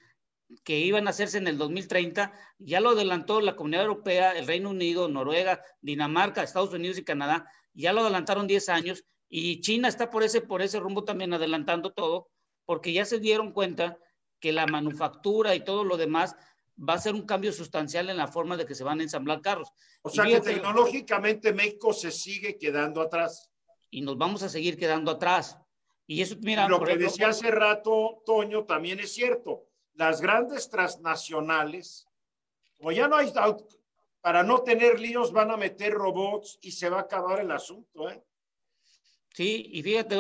que iban a hacerse en el 2030, ya lo adelantó la Comunidad Europea, el Reino Unido, Noruega, Dinamarca, Estados Unidos y Canadá, ya lo adelantaron 10 años, y China está por ese rumbo también adelantando todo, porque ya se dieron cuenta que la manufactura y todo lo demás va a ser un cambio sustancial en la forma de que se van a ensamblar carros. O sea que tecnológicamente México se sigue quedando atrás. Y nos vamos a seguir quedando atrás. Y eso, mira, y lo que decía hace rato, Toño, también es cierto. Las grandes transnacionales, como ya no hay, para no tener líos, van a meter robots y se va a acabar el asunto, ¿eh? Sí, y fíjate,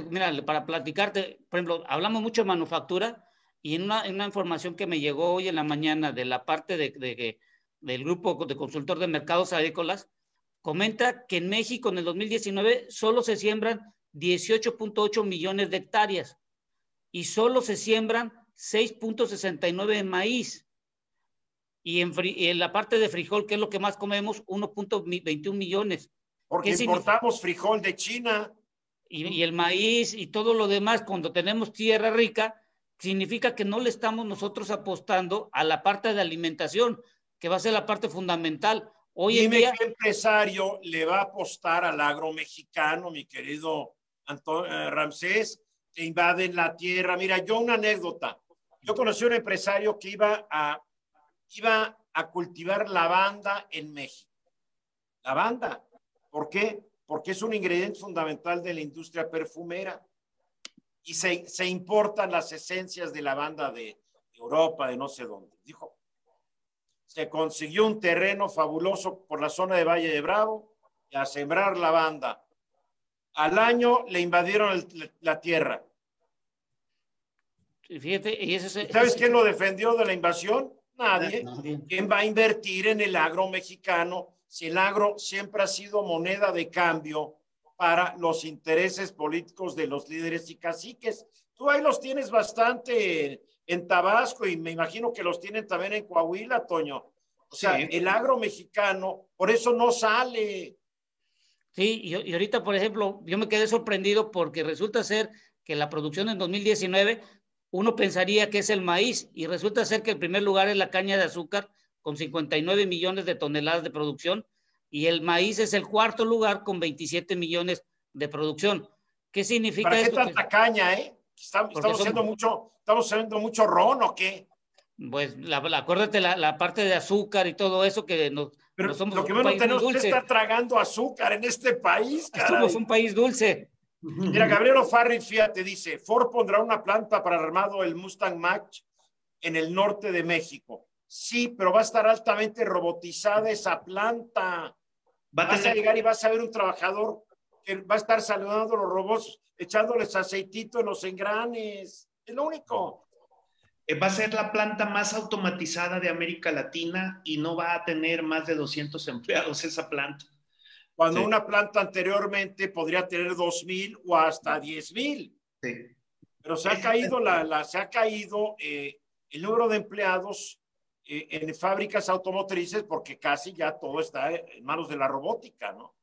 mira, para platicarte, por ejemplo, hablamos mucho de manufactura y en una información que me llegó hoy en la mañana de la parte del grupo de consultor de mercados agrícolas, comenta que en México en el 2019 solo se siembran 18.8 millones de hectáreas y solo se siembran 6.69 de maíz. Y en la parte de frijol, que es lo que más comemos, 1.21 millones. Porque importamos frijol de China. Y el maíz y todo lo demás, cuando tenemos tierra rica, significa que no le estamos nosotros apostando a la parte de alimentación, que va a ser la parte fundamental. Hoy en día, ¿qué empresario le va a apostar al agro mexicano, mi querido Ramsés, que invaden la tierra? Mira, yo una anécdota. Yo conocí a un empresario que iba a cultivar lavanda en México. Lavanda. ¿Por qué? Porque es un ingrediente fundamental de la industria perfumera. Y se importan las esencias de lavanda de Europa, de no sé dónde. Dijo, se consiguió un terreno fabuloso por la zona de Valle de Bravo y a sembrar lavanda. Al año le invadieron la tierra. Fíjate, y ¿sabes quién lo defendió de la invasión? Nadie. ¿Quién va a invertir en el agro mexicano si el agro siempre ha sido moneda de cambio para los intereses políticos de los líderes y caciques? Tú ahí los tienes bastante en Tabasco y me imagino que los tienen también en Coahuila, Toño. O sea, sí. El agro mexicano, por eso no sale. Sí, y ahorita, por ejemplo, yo me quedé sorprendido porque resulta ser que la producción en 2019, uno pensaría que es el maíz y resulta ser que el primer lugar es la caña de azúcar con 59 millones de toneladas de producción y el maíz es el cuarto lugar con 27 millones de producción. ¿Qué significa ¿Para qué esto? tanta caña, eh? ¿Estamos haciendo mucho ron o qué? Pues acuérdate la parte de azúcar y todo eso, que Pero no somos lo que un menos país muy tenemos que dulce. estar tragando azúcar en este país, caray. Somos un país dulce. Mira, Gabriel O'Farrill, fíjate, dice, Ford pondrá una planta para armado el Mustang Mach en el norte de México. Sí, pero va a estar altamente robotizada esa planta. Vas a llegar y vas a ver un trabajador que va a estar saludando a los robots, echándoles aceitito en los engranes. Es lo único. Va a ser la planta más automatizada de América Latina y no va a tener más de 200 empleados esa planta. Cuando una planta anteriormente podría tener 2,000 o hasta 10,000. Sí. Pero se ha caído, el número de empleados en fábricas automotrices porque casi ya todo está en manos de la robótica, ¿no?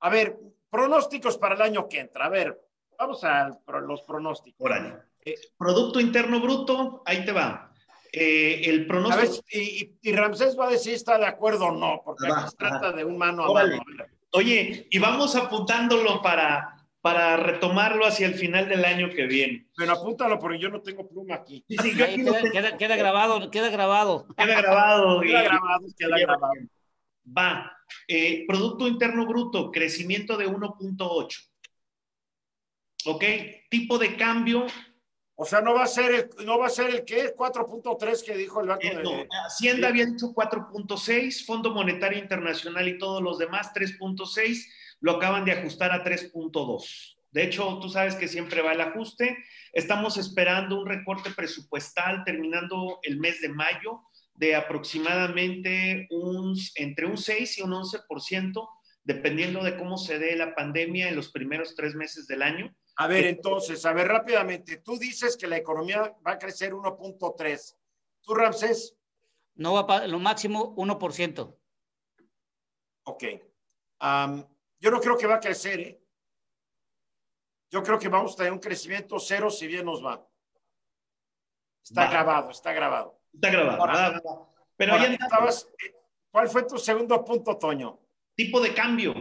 A ver, pronósticos para el año que entra. A ver, vamos a los pronósticos. Órale. Producto Interno Bruto, ahí te va. El pronóstico. A ver, y Ramsés va a decir si está de acuerdo o no, porque aquí se trata de un mano a mano. Oye, y vamos apuntándolo para retomarlo hacia el final del año que viene. Pero apúntalo, porque yo no tengo pluma aquí. Sí, queda grabado. Queda grabado. Queda grabado. Va. Producto Interno Bruto, crecimiento de 1.8. ¿Ok? Tipo de cambio. O sea, no va a ser el que 4.3 que dijo el Banco de... Hacienda había dicho 4.6, Fondo Monetario Internacional y todos los demás 3.6, lo acaban de ajustar a 3.2. De hecho, tú sabes que siempre va el ajuste. Estamos esperando un recorte presupuestal terminando el mes de mayo de aproximadamente entre un 6 y un 11%, dependiendo de cómo se dé la pandemia en los primeros 3 meses del año. A ver, entonces, rápidamente. Tú dices que la economía va a crecer 1.3. ¿Tú, Ramsés? No va para lo máximo 1%. Ok. Yo no creo que va a crecer, ¿eh? Yo creo que vamos a tener un crecimiento cero si bien nos va. Está grabado. Ahora, pero ahora, ¿cuál fue tu segundo punto, Toño? Tipo de cambio.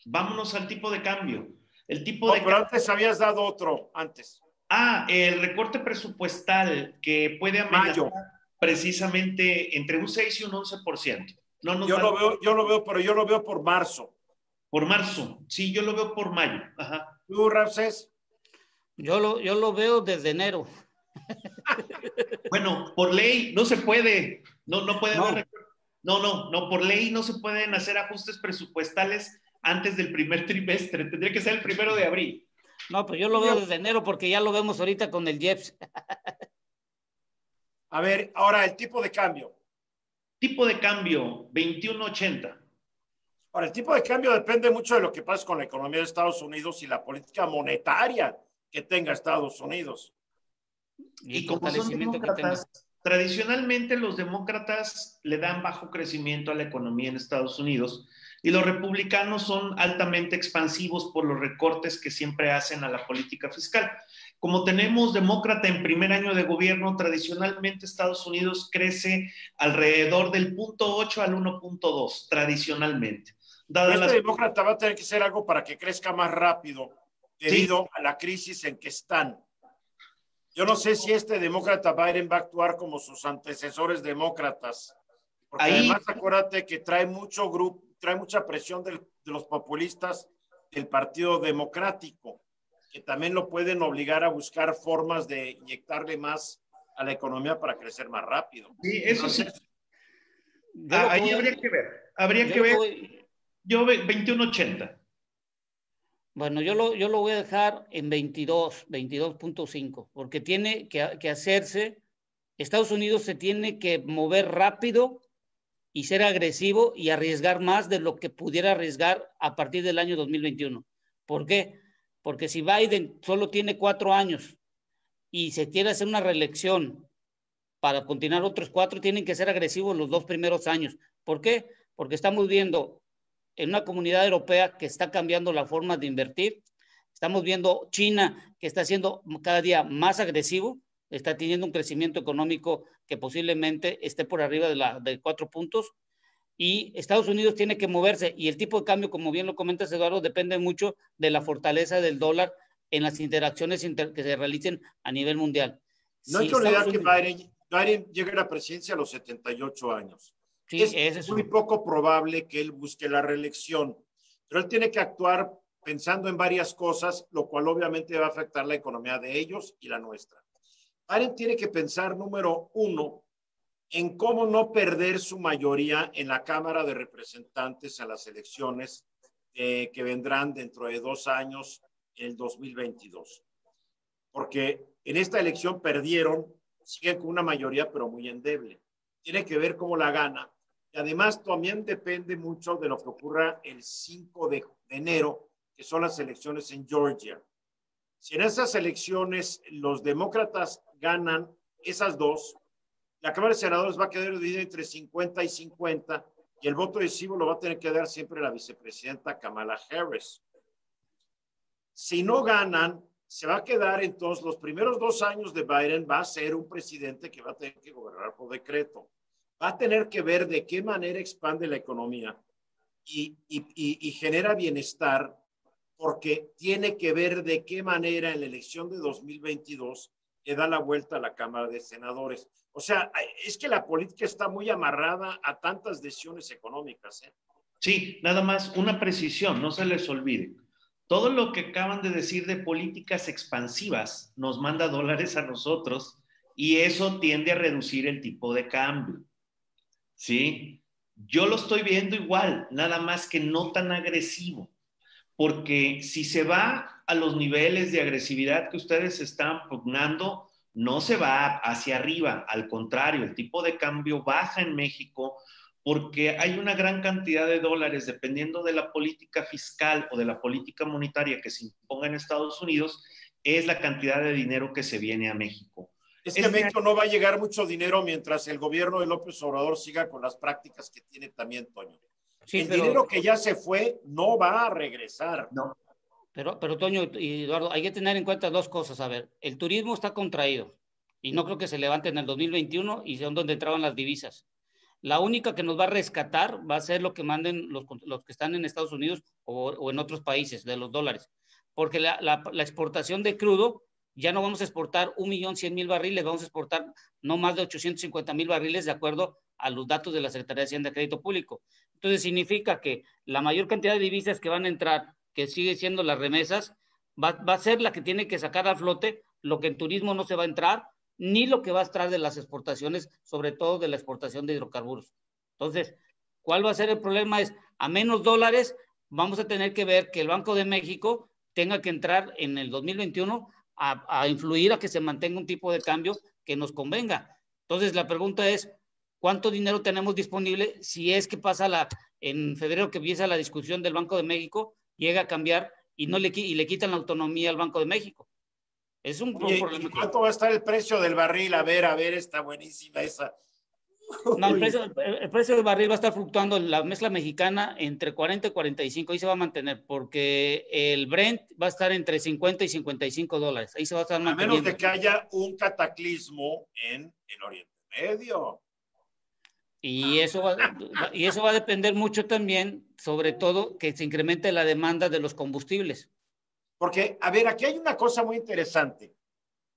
Vámonos al tipo de cambio. Pero antes habías dado otro, antes. El recorte presupuestal que puede amenazar precisamente entre un 6 y un 11%. Yo lo veo, pero yo lo veo por marzo. Por marzo, sí, yo lo veo por mayo. Ajá. ¿Tú, Ramsés? Yo lo veo desde enero. Bueno, por ley no se puede. No puede haber. No, por ley no se pueden hacer ajustes presupuestales antes del primer trimestre, tendría que ser el 1 de abril. No, pues yo lo veo desde enero porque ya lo vemos ahorita con el IEPS. A ver, ahora el tipo de cambio. Tipo de cambio, 21.80. Ahora, el tipo de cambio depende mucho de lo que pase con la economía de Estados Unidos y la política monetaria que tenga Estados Unidos. Y como son demócratas, tradicionalmente los demócratas le dan bajo crecimiento a la economía en Estados Unidos y los republicanos son altamente expansivos por los recortes que siempre hacen a la política fiscal. Como tenemos demócrata en primer año de gobierno, tradicionalmente Estados Unidos crece alrededor del 0.8 al 1.2, tradicionalmente. Demócrata va a tener que hacer algo para que crezca más rápido debido a la crisis en que están. Yo no sé si demócrata Biden va a actuar como sus antecesores demócratas, porque además acuérdate que trae mucha presión de los populistas del Partido Democrático, que también lo pueden obligar a buscar formas de inyectarle más a la economía para crecer más rápido. Sí, eso sí. Ahí habría que ver. Yo 21.80. Bueno, yo lo voy a dejar en 22.5, porque tiene que hacerse, Estados Unidos se tiene que mover rápido y ser agresivo y arriesgar más de lo que pudiera arriesgar a partir del año 2021. ¿Por qué? Porque si Biden solo tiene 4 años y se quiere hacer una reelección para continuar otros 4, tienen que ser agresivos los 2 primeros años. ¿Por qué? Porque estamos viendo en una comunidad europea que está cambiando la forma de invertir. Estamos viendo China que está siendo cada día más agresivo, está teniendo un crecimiento económico que posiblemente esté por arriba de 4 puntos. y Estados Unidos tiene que moverse, y el tipo de cambio, como bien lo comentas, Eduardo, depende mucho de la fortaleza del dólar en las interacciones que se realicen a nivel mundial. No hay que olvidar que Biden llega a la presidencia a los 78 años. Sí, es muy poco probable que él busque la reelección, pero él tiene que actuar pensando en varias cosas, lo cual obviamente va a afectar la economía de ellos y la nuestra. Biden tiene que pensar, número uno, en cómo no perder su mayoría en la Cámara de Representantes a las elecciones que vendrán dentro de 2 años, el 2022. Porque en esta elección perdieron, siguen con una mayoría, pero muy endeble. Tiene que ver cómo la gana. Y además también depende mucho de lo que ocurra el 5 de enero, que son las elecciones en Georgia. Si en esas elecciones los demócratas ganan esas dos, la Cámara de Senadores va a quedar dividida entre 50 y 50 y el voto decisivo lo va a tener que dar siempre la vicepresidenta Kamala Harris. Si no ganan, se va a quedar entonces los primeros 2 años de Biden, va a ser un presidente que va a tener que gobernar por decreto. Va a tener que ver de qué manera expande la economía y genera bienestar, porque tiene que ver de qué manera en la elección de 2022 le da la vuelta a la Cámara de Senadores. O sea, es que la política está muy amarrada a tantas decisiones económicas. Sí, nada más una precisión, no se les olvide. Todo lo que acaban de decir de políticas expansivas nos manda dólares a nosotros y eso tiende a reducir el tipo de cambio. ¿Sí? Yo lo estoy viendo igual, nada más que no tan agresivo, porque si se va a los niveles de agresividad que ustedes están pugnando, no se va hacia arriba, al contrario, el tipo de cambio baja en México porque hay una gran cantidad de dólares, dependiendo de la política fiscal o de la política monetaria que se imponga en Estados Unidos, es la cantidad de dinero que se viene a México. Es que a México no va a llegar mucho dinero mientras el gobierno de López Obrador siga con las prácticas que tiene también, Toño. Sí, el dinero que ya se fue no va a regresar. No. Pero Toño y Eduardo, hay que tener en cuenta 2 cosas. A ver, el turismo está contraído y no creo que se levante en el 2021 y son donde entraban las divisas. La única que nos va a rescatar va a ser lo que manden los que están en Estados Unidos o en otros países de los dólares. Porque la exportación de crudo, ya no vamos a exportar 1.100.000 barriles, vamos a exportar no más de 850.000 barriles de acuerdo a los datos de la Secretaría de Hacienda de Crédito Público. Entonces significa que la mayor cantidad de divisas que van a entrar, que sigue siendo las remesas, va a ser la que tiene que sacar a flote lo que en turismo no se va a entrar, ni lo que va a estar de las exportaciones, sobre todo de la exportación de hidrocarburos. Entonces, ¿cuál va a ser el problema? Es, a menos dólares, vamos a tener que ver que el Banco de México tenga que entrar en el 2021 a influir a que se mantenga un tipo de cambio que nos convenga. Entonces, la pregunta es, ¿cuánto dinero tenemos disponible si es que pasa en febrero que empieza la discusión del Banco de México, llega a cambiar y le quitan la autonomía al Banco de México? Es un problema. ¿Y cuánto va a estar el precio del barril? A ver, está buenísima esa. No, el precio del barril va a estar fluctuando en la mezcla mexicana entre 40 y 45, ahí se va a mantener, porque el Brent va a estar entre 50 y 55 dólares, ahí se va a estar manteniendo. A menos de que haya un cataclismo en el Oriente Medio. Y eso va a depender mucho también, sobre todo, que se incremente la demanda de los combustibles. Porque, a ver, aquí hay una cosa muy interesante.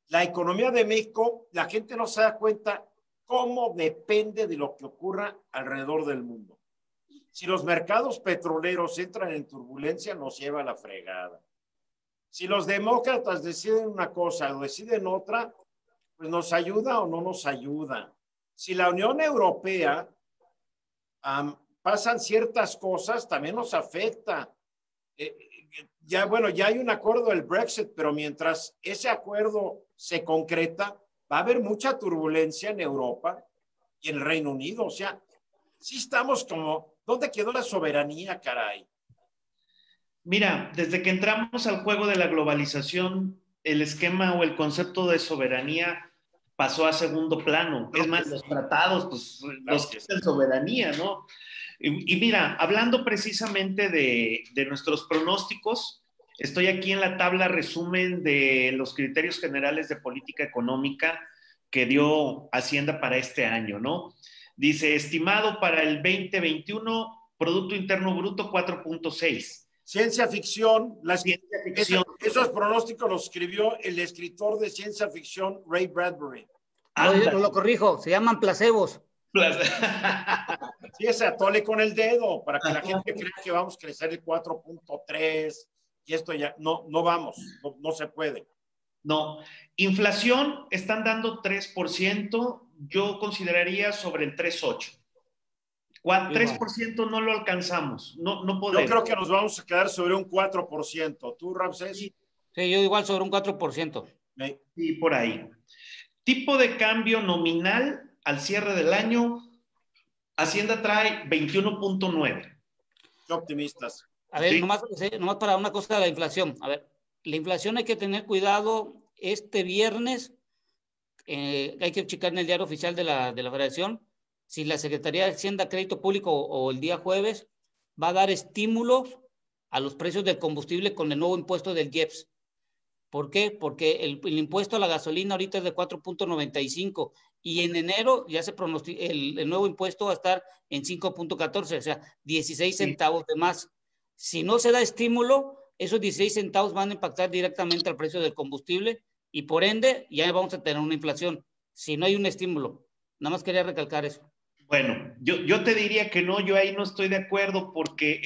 La economía de México, la gente no se da cuenta cómo depende de lo que ocurra alrededor del mundo. Si los mercados petroleros entran en turbulencia, nos lleva a la fregada. Si los demócratas deciden una cosa o deciden otra, pues nos ayuda o no nos ayuda. Si la Unión Europea pasan ciertas cosas, también nos afecta. Ya hay un acuerdo del Brexit, pero mientras ese acuerdo se concreta, va a haber mucha turbulencia en Europa y en el Reino Unido. O sea, sí estamos como, ¿dónde quedó la soberanía, caray? Mira, desde que entramos al juego de la globalización, el esquema o el concepto de soberanía pasó a segundo plano. Es más, los tratados, pues, nos quitan soberanía, ¿no? Y mira, hablando precisamente de nuestros pronósticos, estoy aquí en la tabla resumen de los criterios generales de política económica que dio Hacienda para este año, ¿no? Dice, estimado para el 2021, Producto Interno Bruto 4.6. Ciencia ficción. Ciencia ficción. Esos pronósticos los escribió el escritor de ciencia ficción Ray Bradbury. No, lo corrijo, se llaman placebos. Sí, ese atole con el dedo para que la gente crea que vamos a crecer el 4.3 y esto ya no vamos, no se puede. No, inflación están dando 3%, yo consideraría sobre el 3.8. 3% no lo alcanzamos, no podemos. Yo creo que nos vamos a quedar sobre un 4%. ¿Tú, Ramsés? Sí, yo igual sobre un 4%. Sí, por ahí. Tipo de cambio nominal al cierre del año, Hacienda trae 21.9. Qué optimistas. A ver, ¿sí? nomás para una cosa de la inflación. A ver, la inflación hay que tener cuidado este viernes. Hay que checar en el diario oficial de la Federación si la Secretaría de Hacienda, Crédito Público o el día jueves va a dar estímulos a los precios del combustible con el nuevo impuesto del IEPS. ¿Por qué? Porque el impuesto a la gasolina ahorita es de 4.95 y en enero ya se pronostica el nuevo impuesto va a estar en 5.14, o sea, 16 centavos de más. Si no se da estímulo, esos 16 centavos van a impactar directamente al precio del combustible y por ende ya vamos a tener una inflación. Si no hay un estímulo. Nada más quería recalcar eso. Bueno, yo te diría que no, yo ahí no estoy de acuerdo porque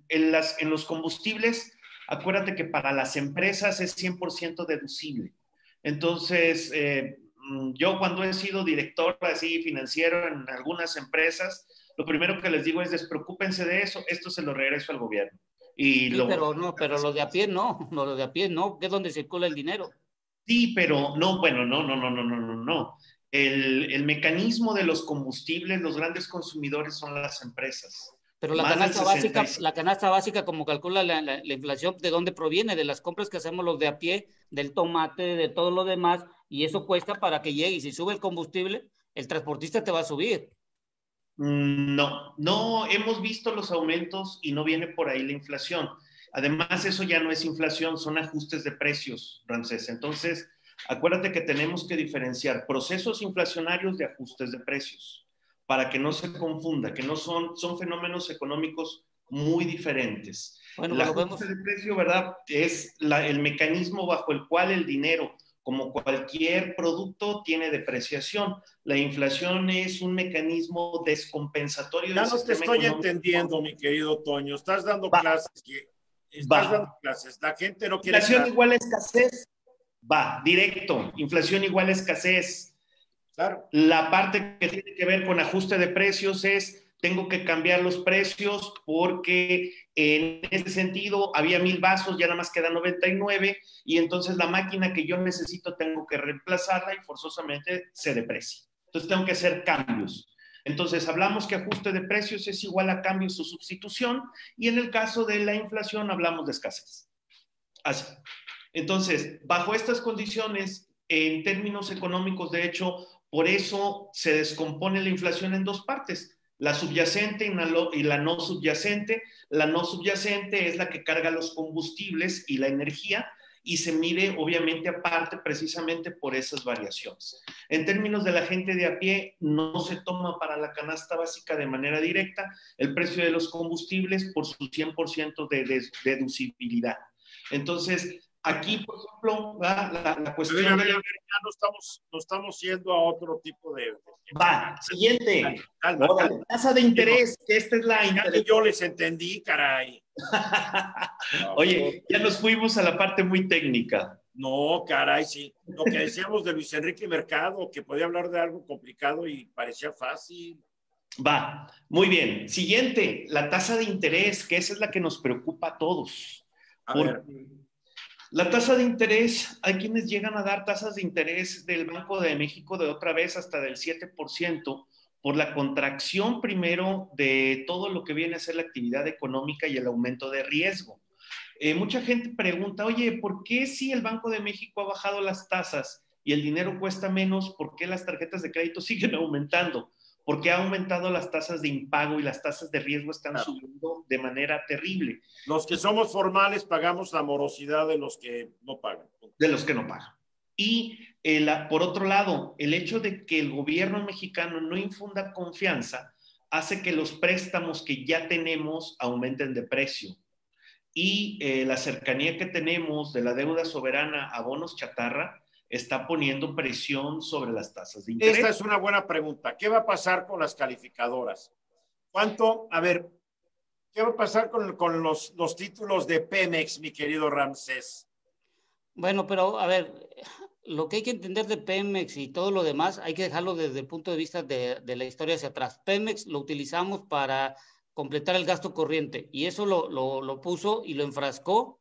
en los combustibles, acuérdate que para las empresas es 100% deducible. Entonces, yo cuando he sido director así financiero en algunas empresas, lo primero que les digo es despreocúpense de eso, esto se lo regreso al gobierno. Sí, pero los de a pie no, los de a pie no, que es donde circula el dinero. Sí, pero no, bueno, no. El mecanismo de los combustibles, los grandes consumidores son las empresas. Pero la canasta básica, como calcula la inflación, ¿de dónde proviene? De las compras que hacemos los de a pie, del tomate, de todo lo demás, y eso cuesta para que llegue. Y si sube el combustible, el transportista te va a subir. No, hemos visto los aumentos y no viene por ahí la inflación. Además, eso ya no es inflación, son ajustes de precios, Ramsés. Entonces, acuérdate que tenemos que diferenciar procesos inflacionarios de ajustes de precios para que no se confunda, que no son fenómenos económicos muy diferentes. Bueno, el ajuste de precio, ¿verdad? Es el mecanismo bajo el cual el dinero, como cualquier producto, tiene depreciación. La inflación es un mecanismo descompensatorio. Ya no te estoy entendiendo, mi querido Toño. Estás dando clases. Dando clases. La gente no quiere. Inflación igual a escasez. Va, directo. Inflación igual a escasez. Claro. La parte que tiene que ver con ajuste de precios es, tengo que cambiar los precios porque en ese sentido había 1000 vasos, ya nada más quedan 99 y entonces la máquina que yo necesito tengo que reemplazarla y forzosamente se deprecia. Entonces tengo que hacer cambios. Entonces hablamos que ajuste de precios es igual a cambios o sustitución y en el caso de la inflación hablamos de escasez. Así. Entonces, bajo estas condiciones, en términos económicos, de hecho, por eso se descompone la inflación en dos partes, la subyacente y la no subyacente. La no subyacente es la que carga los combustibles y la energía y se mide obviamente aparte precisamente por esas variaciones. En términos de la gente de a pie, no se toma para la canasta básica de manera directa el precio de los combustibles por su 100% de deducibilidad. Entonces, aquí, por ejemplo, la cuestión... ya no estamos yendo a otro tipo de... Va, siguiente. Calma. Tasa de interés, que esta es la... Ya yo les entendí, caray. Oye, ya nos fuimos a la parte muy técnica. No, caray, sí. Lo que decíamos de Luis Enrique Mercado, que podía hablar de algo complicado y parecía fácil. Va, muy bien. Siguiente, la tasa de interés, que esa es la que nos preocupa a todos. A ver. La tasa de interés, hay quienes llegan a dar tasas de interés del Banco de México de otra vez hasta del 7% por la contracción primero de todo lo que viene a ser la actividad económica y el aumento de riesgo. Mucha gente pregunta, oye, ¿por qué si el Banco de México ha bajado las tasas y el dinero cuesta menos, por qué las tarjetas de crédito siguen aumentando? Porque ha aumentado las tasas de impago y las tasas de riesgo están subiendo de manera terrible. Los que somos formales pagamos la morosidad de los que no pagan. De los que no pagan. Y por otro lado, el hecho de que el gobierno mexicano no infunda confianza hace que los préstamos que ya tenemos aumenten de precio. Y la cercanía que tenemos de la deuda soberana a bonos chatarra está poniendo presión sobre las tasas de interés. Esta es una buena pregunta. ¿Qué va a pasar con las calificadoras? ¿Cuánto? A ver, ¿qué va a pasar con los títulos de Pemex, mi querido Ramsés? Bueno, pero a ver, lo que hay que entender de Pemex y todo lo demás, hay que dejarlo desde el punto de vista de la historia hacia atrás. Pemex lo utilizamos para completar el gasto corriente y eso lo puso y lo enfrascó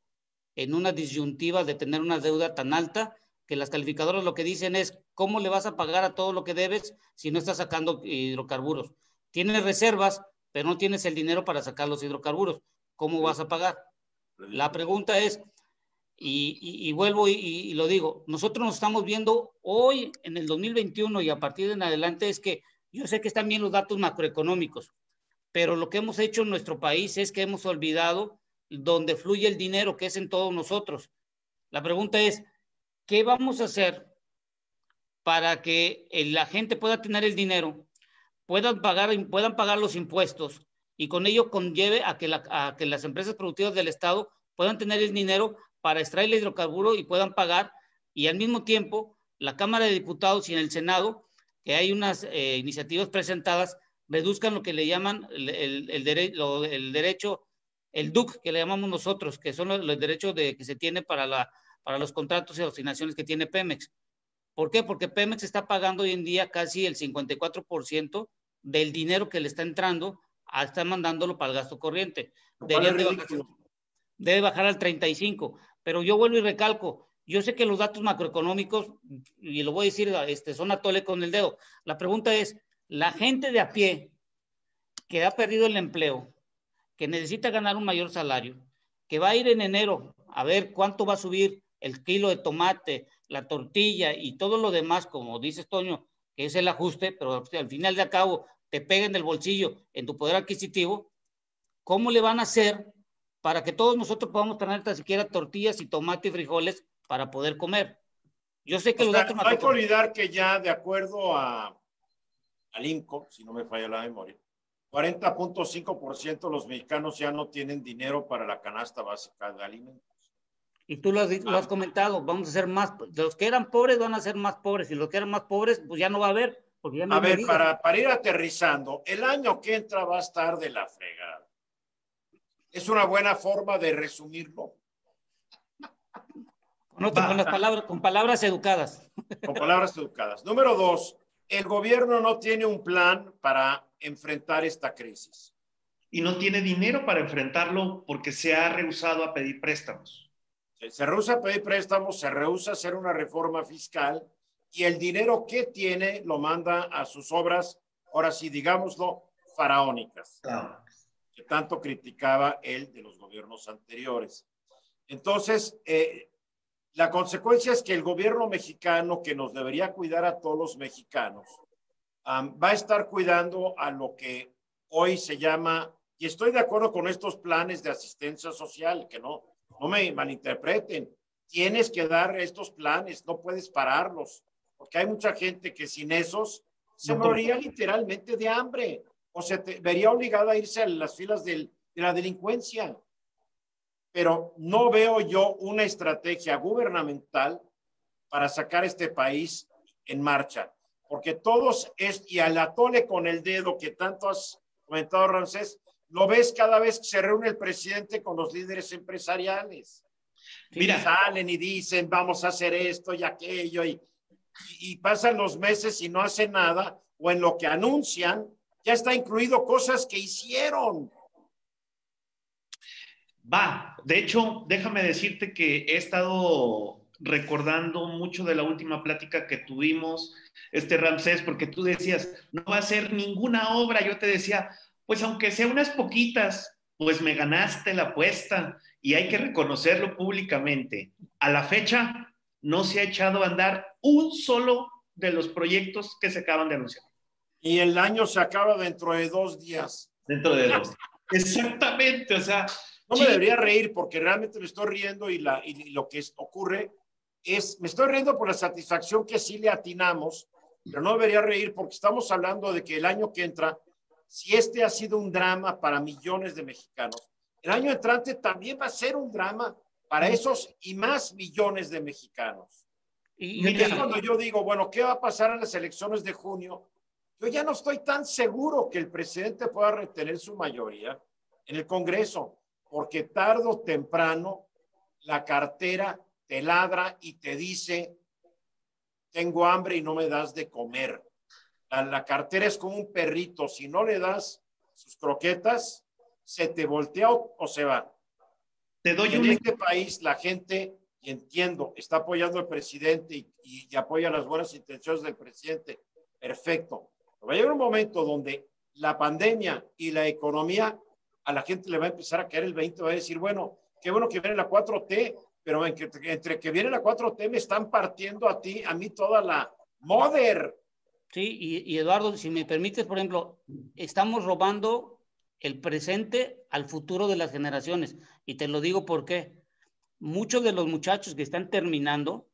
en una disyuntiva de tener una deuda tan alta que las calificadoras lo que dicen es, ¿cómo le vas a pagar a todo lo que debes si no estás sacando hidrocarburos? Tienes reservas, pero no tienes el dinero para sacar los hidrocarburos. ¿Cómo vas a pagar? La pregunta es, y vuelvo y lo digo, nosotros nos estamos viendo hoy en el 2021 y a partir de en adelante es que yo sé que están bien los datos macroeconómicos, pero lo que hemos hecho en nuestro país es que hemos olvidado donde fluye el dinero, que es en todos nosotros. La pregunta es, ¿qué vamos a hacer para que la gente pueda tener el dinero, puedan pagar los impuestos y con ello conlleve a que las empresas productivas del Estado puedan tener el dinero para extraer el hidrocarburo y puedan pagar, y al mismo tiempo la Cámara de Diputados y en el Senado, que hay unas iniciativas presentadas, reduzcan lo que le llaman el derecho, el DUC, que le llamamos nosotros, que son los derechos que se tiene para los contratos y asignaciones que tiene Pemex. ¿Por qué? Porque Pemex está pagando hoy en día casi el 54% del dinero que le está entrando, está mandándolo para el gasto corriente. Debe bajar al 35%. Pero yo vuelvo y recalco, yo sé que los datos macroeconómicos, y lo voy a decir, son a tole con el dedo. La pregunta es, la gente de a pie que ha perdido el empleo, que necesita ganar un mayor salario, que va a ir en enero a ver cuánto va a subir el kilo de tomate, la tortilla y todo lo demás, como dices, Toño, que es el ajuste, pero al final de cabo te pega en el bolsillo, en tu poder adquisitivo, ¿cómo le van a hacer para que todos nosotros podamos tener tan siquiera tortillas y tomate y frijoles para poder comer? Yo sé que no hay que olvidar que ya de acuerdo al INCO, si no me falla la memoria, 40.5% de los mexicanos ya no tienen dinero para la canasta básica de alimentos. Y tú lo has comentado, vamos a ser más, los que eran pobres van a ser más pobres y los que eran más pobres pues ya no va a haber. Porque ya no a ver, para ir aterrizando, el año que entra va a estar de la fregada. Es una buena forma de resumirlo. Con palabras educadas. Con palabras educadas. Número 2, el gobierno no tiene un plan para enfrentar esta crisis. Y no tiene dinero para enfrentarlo porque se ha rehusado a pedir préstamos. Se rehúsa a pedir préstamos, se rehúsa a hacer una reforma fiscal y el dinero que tiene lo manda a sus obras, ahora sí, digámoslo, faraónicas. Claro. Que tanto criticaba él de los gobiernos anteriores. Entonces, la consecuencia es que el gobierno mexicano, que nos debería cuidar a todos los mexicanos, va a estar cuidando a lo que hoy se llama, y estoy de acuerdo con estos planes de asistencia social, que no me malinterpreten, tienes que dar estos planes, no puedes pararlos, porque hay mucha gente que sin esos se moriría literalmente de hambre, o se vería obligada a irse a las filas de la delincuencia. Pero no veo yo una estrategia gubernamental para sacar este país en marcha, porque todos y al atole con el dedo que tanto has comentado, Ramsés, lo ves cada vez que se reúne el presidente con los líderes empresariales. Mira, salen y dicen, vamos a hacer esto y aquello, y pasan los meses y no hacen nada, o en lo que anuncian, ya está incluido cosas que hicieron. De hecho, déjame decirte que he estado recordando mucho de la última plática que tuvimos, Ramsés, porque tú decías, no va a ser ninguna obra. Yo te decía, pues aunque sea unas poquitas, pues me ganaste la apuesta y hay que reconocerlo públicamente. A la fecha no se ha echado a andar un solo de los proyectos que se acaban de anunciar. Y el año se acaba dentro de 2 días. Dentro de 2. Exactamente, o sea. No me debería reír porque realmente me estoy riendo y lo que ocurre me estoy riendo por la satisfacción que sí le atinamos, pero no debería reír porque estamos hablando de que el año que entra, si este ha sido un drama para millones de mexicanos, el año entrante también va a ser un drama para esos y más millones de mexicanos. Y es cuando yo digo, bueno, ¿qué va a pasar en las elecciones de junio? Yo ya no estoy tan seguro que el presidente pueda retener su mayoría en el Congreso, porque tarde o temprano la cartera te ladra y te dice, tengo hambre y no me das de comer. La cartera es como un perrito, si no le das sus croquetas, se te voltea o se va. Te doy en este país la gente, y entiendo, está apoyando al presidente y apoya las buenas intenciones del presidente. Perfecto. Pero va a llegar un momento donde la pandemia y la economía a la gente le va a empezar a caer el 20, va a decir, bueno, qué bueno que viene la 4T, pero entre que viene la 4T me están partiendo a mí toda la mother. Sí, y Eduardo, si me permites, por ejemplo, estamos robando el presente al futuro de las generaciones. Y te lo digo porque muchos de los muchachos que están terminando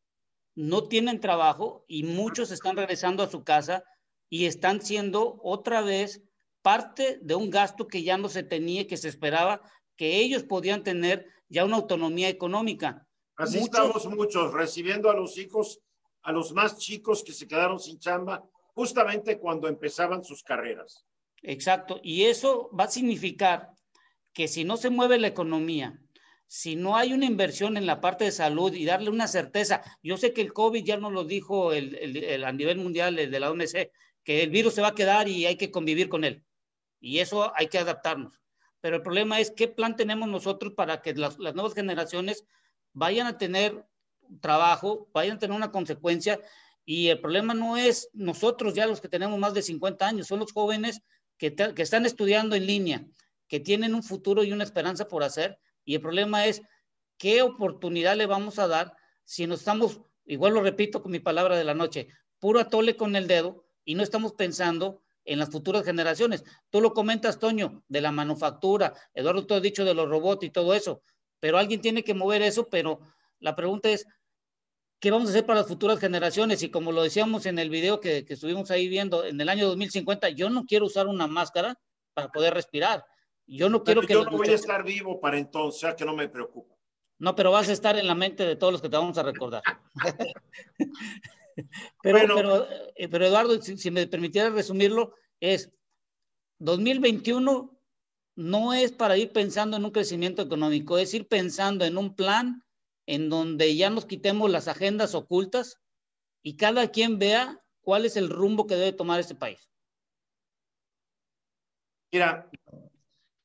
no tienen trabajo y muchos están regresando a su casa y están siendo otra vez parte de un gasto que ya no se tenía, que se esperaba, que ellos podían tener ya una autonomía económica. Así estamos muchos recibiendo a los hijos, a los más chicos que se quedaron sin chamba, justamente cuando empezaban sus carreras. Exacto, y eso va a significar que si no se mueve la economía, si no hay una inversión en la parte de salud y darle una certeza, yo sé que el COVID ya nos lo dijo a nivel mundial, el de la OMC, que el virus se va a quedar y hay que convivir con él, y eso hay que adaptarnos. Pero el problema es qué plan tenemos nosotros para que las nuevas generaciones vayan a tener trabajo, vayan a tener una consecuencia, y el problema no es nosotros ya los que tenemos más de 50 años, son los jóvenes que están estudiando en línea, que tienen un futuro y una esperanza por hacer, y el problema es qué oportunidad le vamos a dar si nos estamos, igual lo repito con mi palabra de la noche, puro atole con el dedo y no estamos pensando en las futuras generaciones. Tú lo comentas, Toño, de la manufactura, Eduardo, tú has dicho de los robots y todo eso, pero alguien tiene que mover eso, pero la pregunta es, ¿qué vamos a hacer para las futuras generaciones? Y como lo decíamos en el video que estuvimos ahí viendo, en el año 2050, yo no quiero usar una máscara para poder respirar. Yo no quiero que... Yo no voy a estar vivo para entonces, o sea que no me preocupa. No, pero vas a estar en la mente de todos los que te vamos a recordar. Bueno. pero Eduardo, si me permitieras resumirlo, es 2021 no es para ir pensando en un crecimiento económico, es ir pensando en un plan en donde ya nos quitemos las agendas ocultas y cada quien vea cuál es el rumbo que debe tomar este país. Mira,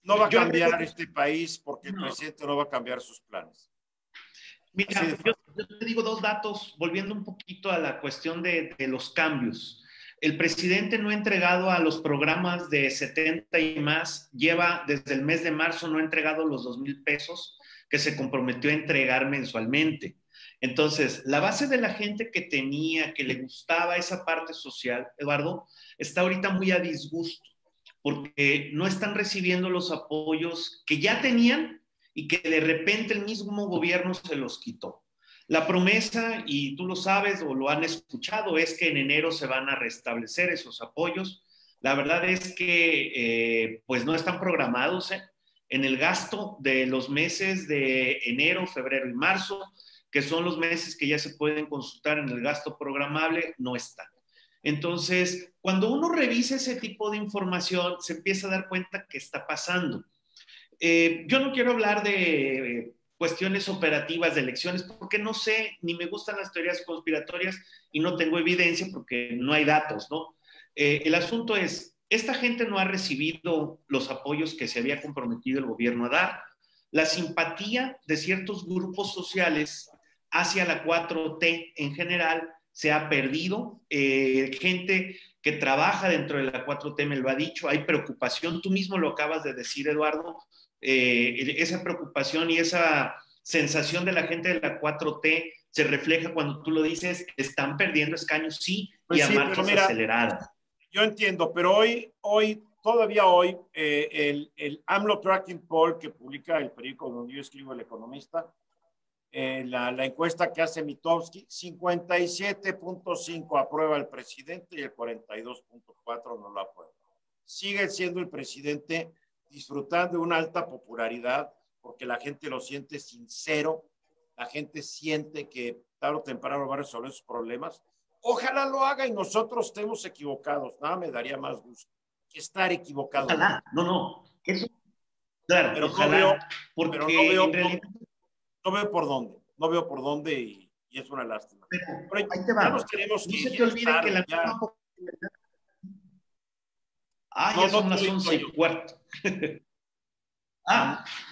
no va a cambiar este país porque el presidente no va a cambiar sus planes. Mira, yo te digo dos datos, volviendo un poquito a la cuestión de los cambios. El presidente no ha entregado a los programas de 70 y más, lleva desde el mes de marzo, no ha entregado los 2,000 pesos que se comprometió a entregar mensualmente. Entonces, la base de la gente que tenía, que le gustaba esa parte social, Eduardo, está ahorita muy a disgusto, porque no están recibiendo los apoyos que ya tenían y que de repente el mismo gobierno se los quitó. La promesa, y tú lo sabes o lo han escuchado, es que en enero se van a restablecer esos apoyos. La verdad es que pues no están programados en el gasto de los meses de enero, febrero y marzo, que son los meses que ya se pueden consultar en el gasto programable, no están. Entonces, cuando uno revisa ese tipo de información, se empieza a dar cuenta que está pasando. Yo no quiero hablar de cuestiones operativas de elecciones porque no sé, ni me gustan las teorías conspiratorias y no tengo evidencia porque no hay datos, ¿no? El asunto es, esta gente no ha recibido los apoyos que se había comprometido el gobierno a dar. La simpatía de ciertos grupos sociales hacia la 4T en general se ha perdido. Gente que trabaja dentro de la 4T me lo ha dicho, hay preocupación, tú mismo lo acabas de decir, Eduardo, esa preocupación y esa sensación de la gente de la 4T se refleja cuando tú lo dices, están perdiendo escaños, sí, pues y a sí, marchas aceleradas. Yo entiendo, pero todavía hoy, el AMLO Tracking Poll que publica el periódico donde yo escribo El Economista, la encuesta que hace Mitofsky, 57.5 aprueba el presidente y el 42.4 no lo aprueba. Sigue siendo el presidente disfrutando de una alta popularidad porque la gente lo siente sincero, la gente siente que tarde o temprano va a resolver sus problemas. Ojalá lo haga y nosotros estemos equivocados. Nada me daría más gusto que estar equivocado. Ojalá, no. Eso, claro, pero ojalá, no veo, porque pero no veo, en realidad... no veo por dónde y es una lástima. Pero ahí te va. Ya nos tenemos que no se te olvide que la misma popularidad... ya son las 11:15.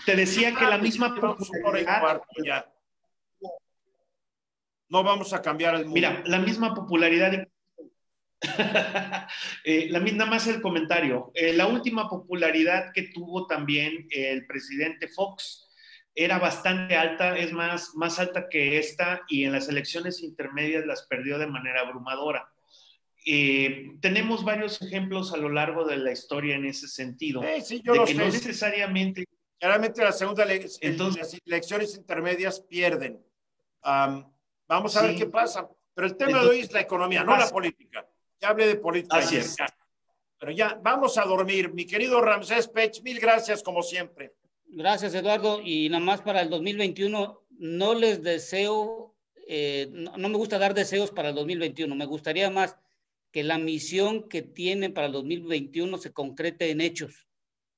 Te decía que la misma popularidad... No vamos a cambiar el mundo. Mira, la misma popularidad... nada más el comentario. La última popularidad que tuvo también el presidente Fox era bastante alta, es más alta que esta, y en las elecciones intermedias las perdió de manera abrumadora. Tenemos varios ejemplos a lo largo de la historia en ese sentido, sí, de que no necesariamente... Claramente las elecciones intermedias pierden. Vamos a ver qué pasa. Pero el tema de hoy es la economía, no la política. Ya hablé de política. Así es. Pero ya, vamos a dormir. Mi querido Ramsés Pech, mil gracias como siempre. Gracias, Eduardo. Y nada más para el 2021, no les deseo, no me gusta dar deseos para el 2021. Me gustaría más que la misión que tienen para el 2021 se concrete en hechos.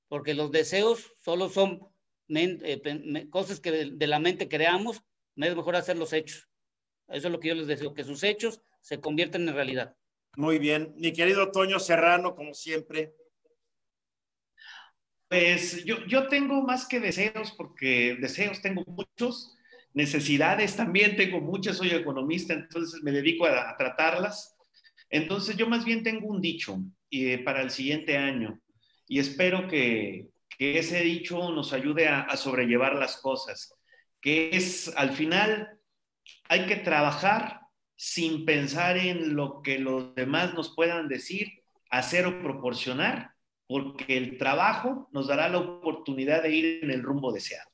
Porque los deseos solo son cosas que de la mente creamos, es mejor hacer los hechos. Eso es lo que yo les deseo, que sus hechos se conviertan en realidad. Muy bien. Mi querido Toño Serrano, como siempre. Pues yo tengo más que deseos, porque deseos tengo muchos, necesidades también tengo muchas, soy economista, entonces me dedico a tratarlas. Entonces yo más bien tengo un dicho para el siguiente año, y espero que ese dicho nos ayude a sobrellevar las cosas, que es, al final, hay que trabajar sin pensar en lo que los demás nos puedan decir, hacer o proporcionar, porque el trabajo nos dará la oportunidad de ir en el rumbo deseado.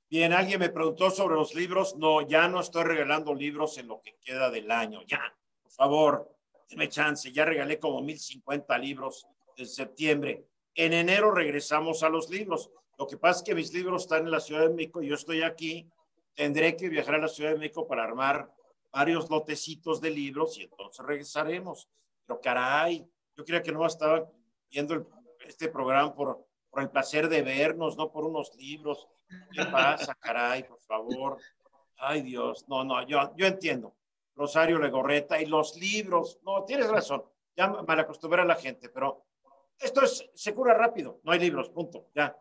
Bien, alguien me preguntó sobre los libros. No, ya no estoy regalando libros en lo que queda del año. Ya, por favor, denme chance. Ya regalé como 1,050 libros en septiembre. En enero regresamos a los libros. Lo que pasa es que mis libros están en la Ciudad de México y yo estoy aquí. Tendré que viajar a la Ciudad de México para armar varios lotecitos de libros y entonces regresaremos. Pero caray, yo creía que no estaba viendo este programa por el placer de vernos, no por unos libros. ¿Qué pasa, caray, por favor? Ay, Dios, no, yo entiendo. Rosario Legorreta y los libros. No, tienes razón, ya mal acostumbré a la gente, pero esto se cura rápido. No hay libros, punto, ya.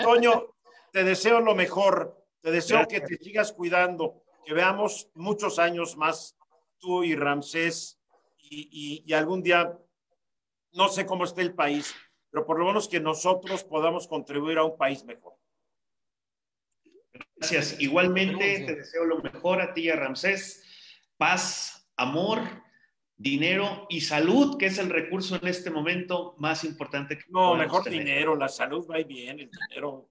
Toño, te deseo lo mejor. Te deseo que te sigas cuidando, que veamos muchos años más tú y Ramsés y algún día, no sé cómo esté el país, pero por lo menos que nosotros podamos contribuir a un país mejor. Gracias. Igualmente te deseo lo mejor a ti y a Ramsés. Paz, amor, dinero y salud, que es el recurso en este momento más importante que no, mejor tener. Dinero, la salud va bien, el dinero.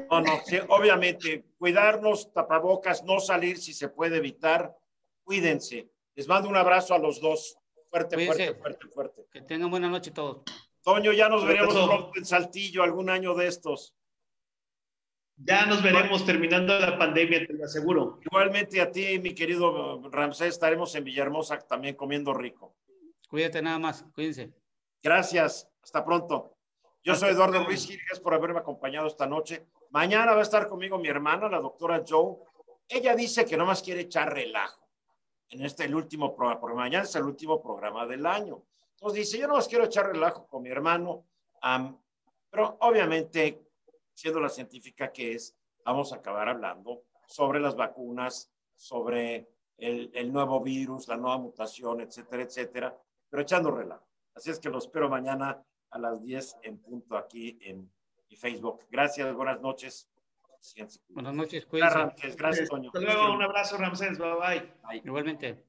No, sí, obviamente, cuidarnos, tapabocas, no salir si se puede evitar. Cuídense. Les mando un abrazo a los dos. Fuerte. Que tengan buena noche todos. Toño, ya nos veremos pronto en Saltillo algún año de estos. Ya nos veremos terminando la pandemia, te lo aseguro. Igualmente a ti, mi querido Ramsés, estaremos en Villahermosa también comiendo rico. Cuídate nada más, cuídense. Gracias, hasta pronto. Yo soy Eduardo Ruiz Gil, gracias por haberme acompañado esta noche. Mañana va a estar conmigo mi hermana, la doctora Joe. Ella dice que nomás quiere echar relajo en el último programa, porque mañana es el último programa del año. Entonces dice, yo nomás quiero echar relajo con mi hermano, pero obviamente, siendo la científica que es, vamos a acabar hablando sobre las vacunas, sobre el nuevo virus, la nueva mutación, etcétera, etcétera, pero echando relajo. Así es que lo espero mañana a las 10 en punto aquí en Facebook. Gracias, buenas noches. Buenas noches, cuídense. Gracias, Toño. Hasta luego, un abrazo, Ramsés. Bye. Igualmente.